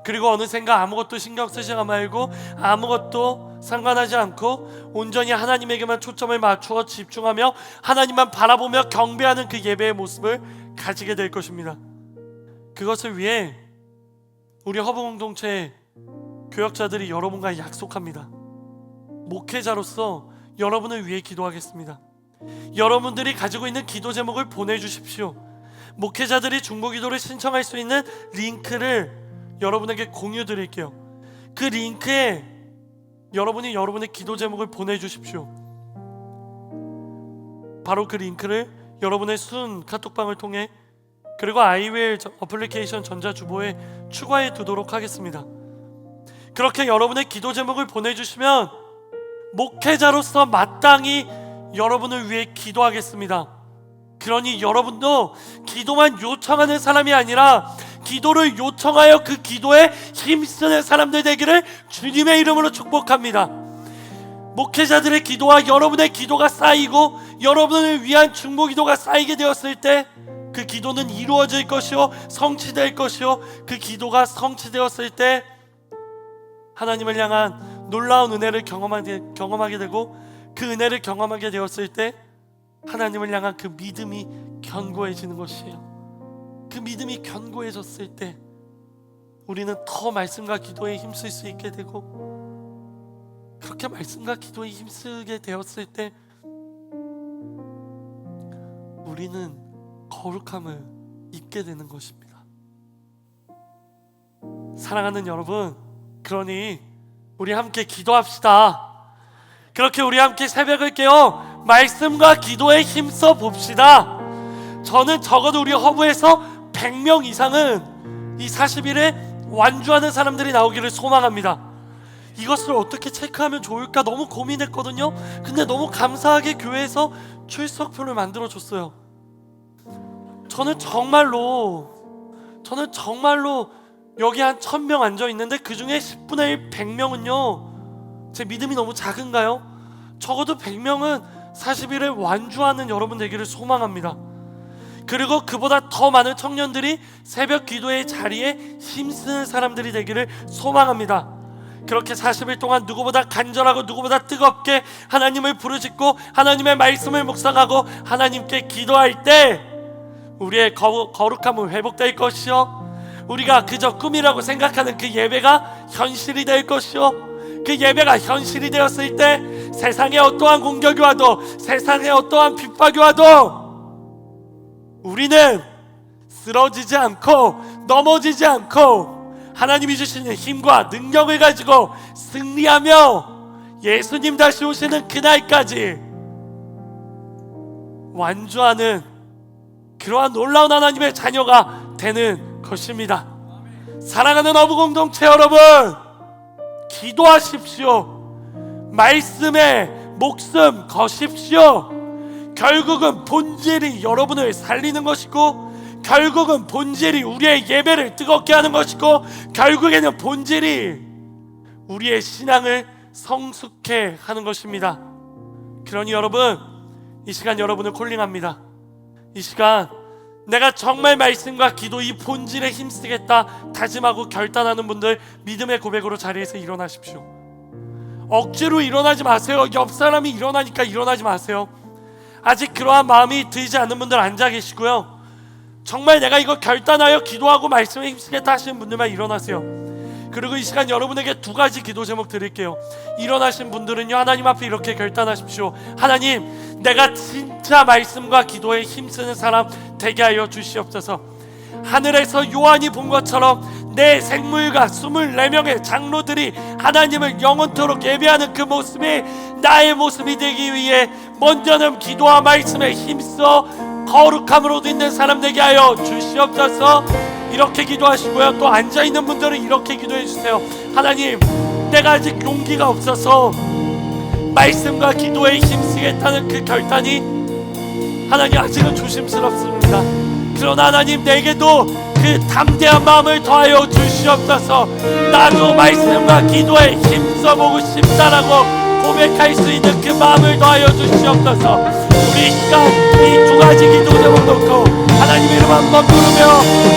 그리고 어느샌가 아무것도 신경 쓰지 말고 아무것도 상관하지 않고 온전히 하나님에게만 초점을 맞추어 집중하며 하나님만 바라보며 경배하는 그 예배의 모습을 가지게 될 것입니다. 그것을 위해 우리 허브 공동체 교역자들이 여러분과 약속합니다. 목회자로서 여러분을 위해 기도하겠습니다. 여러분들이 가지고 있는 기도 제목을 보내주십시오. 목회자들이 중보기도를 신청할 수 있는 링크를 여러분에게 공유 드릴게요. 그 링크에 여러분이 여러분의 기도 제목을 보내주십시오. 바로 그 링크를 여러분의 순 카톡방을 통해 그리고 아이웰 어플리케이션 전자주보에 추가해 두도록 하겠습니다. 그렇게 여러분의 기도 제목을 보내주시면 목회자로서 마땅히 여러분을 위해 기도하겠습니다. 그러니 여러분도 기도만 요청하는 사람이 아니라 기도를 요청하여 그 기도에 힘쓰는 사람들 되기를 주님의 이름으로 축복합니다. 목회자들의 기도와 여러분의 기도가 쌓이고 여러분을 위한 중보기도가 쌓이게 되었을 때 그 기도는 이루어질 것이요 성취될 것이요 그 기도가 성취되었을 때 하나님을 향한 놀라운 은혜를 경험하게 되고 그 은혜를 경험하게 되었을 때 하나님을 향한 그 믿음이 견고해지는 것이에요. 그 믿음이 견고해졌을 때 우리는 더 말씀과 기도에 힘쓸 수 있게 되고 그렇게 말씀과 기도에 힘쓰게 되었을 때 우리는 거룩함을 입게 되는 것입니다. 사랑하는 여러분, 그러니 우리 함께 기도합시다. 그렇게 우리 함께 새벽을 깨어 말씀과 기도에 힘써 봅시다. 저는 적어도 우리 허브에서 100명 이상은 이 40일에 완주하는 사람들이 나오기를 소망합니다. 이것을 어떻게 체크하면 좋을까 너무 고민했거든요. 근데 너무 감사하게 교회에서 출석표를 만들어줬어요. 저는 정말로 여기 한 1000명 앉아있는데 그 중에 10분의 1 100명은요 제 믿음이 너무 작은가요? 적어도 100명은 40일에 완주하는 여러분 되기를 소망합니다. 그리고 그보다 더 많은 청년들이 새벽 기도의 자리에 힘쓰는 사람들이 되기를 소망합니다. 그렇게 40일 동안 누구보다 간절하고 누구보다 뜨겁게 하나님을 부르짖고 하나님의 말씀을 묵상하고 하나님께 기도할 때 우리의 거룩함은 회복될 것이요 우리가 그저 꿈이라고 생각하는 그 예배가 현실이 될 것이요 그 예배가 현실이 되었을 때 세상에 어떠한 공격이 와도 세상에 어떠한 핍박이 와도 우리는 쓰러지지 않고 넘어지지 않고 하나님이 주시는 힘과 능력을 가지고 승리하며 예수님 다시 오시는 그날까지 완주하는 그러한 놀라운 하나님의 자녀가 되는 것입니다. 사랑하는 어부 공동체 여러분, 기도하십시오. 말씀에 목숨 거십시오. 결국은 본질이 여러분을 살리는 것이고 결국은 본질이 우리의 예배를 뜨겁게 하는 것이고 결국에는 본질이 우리의 신앙을 성숙해 하는 것입니다. 그러니 여러분, 이 시간 여러분을 콜링합니다. 이 시간 내가 정말 말씀과 기도 이 본질에 힘쓰겠다 다짐하고 결단하는 분들 믿음의 고백으로 자리에서 일어나십시오. 억지로 일어나지 마세요. 옆 사람이 일어나니까 일어나지 마세요. 아직 그러한 마음이 들지 않는 분들 앉아 계시고요. 정말 내가 이거 결단하여 기도하고 말씀에 힘쓰겠다 하시는 분들만 일어나세요. 그리고 이 시간 여러분에게 2가지 기도 제목 드릴게요. 일어나신 분들은요 하나님 앞에 이렇게 결단하십시오. 하나님, 내가 진짜 말씀과 기도에 힘쓰는 사람 되게 하여 주시옵소서. 하늘에서 요한이 본 것처럼 내 생물과 24명의 장로들이 하나님을 영원토록 예배하는 그 모습이 나의 모습이 되기 위해 먼저는 기도와 말씀에 힘써 거룩함으로 있는 사람 되게 하여 주시옵소서. 이렇게 기도하시고요. 또 앉아있는 분들은 이렇게 기도해 주세요. 하나님, 내가 아직 용기가 없어서 말씀과 기도에 힘쓰겠다는 그 결단이 하나님 아직은 조심스럽습니다. 그러나 하나님, 내게도 그 담대한 마음을 더하여 주시옵소서. 나도 말씀과 기도에 힘써보고 싶다라고 고백할 수 있는 그 마음을 더하여 주시옵소서. 우리 이 시간 이 2가지 기도 제목 놓고 하나님 이름 한번 부르며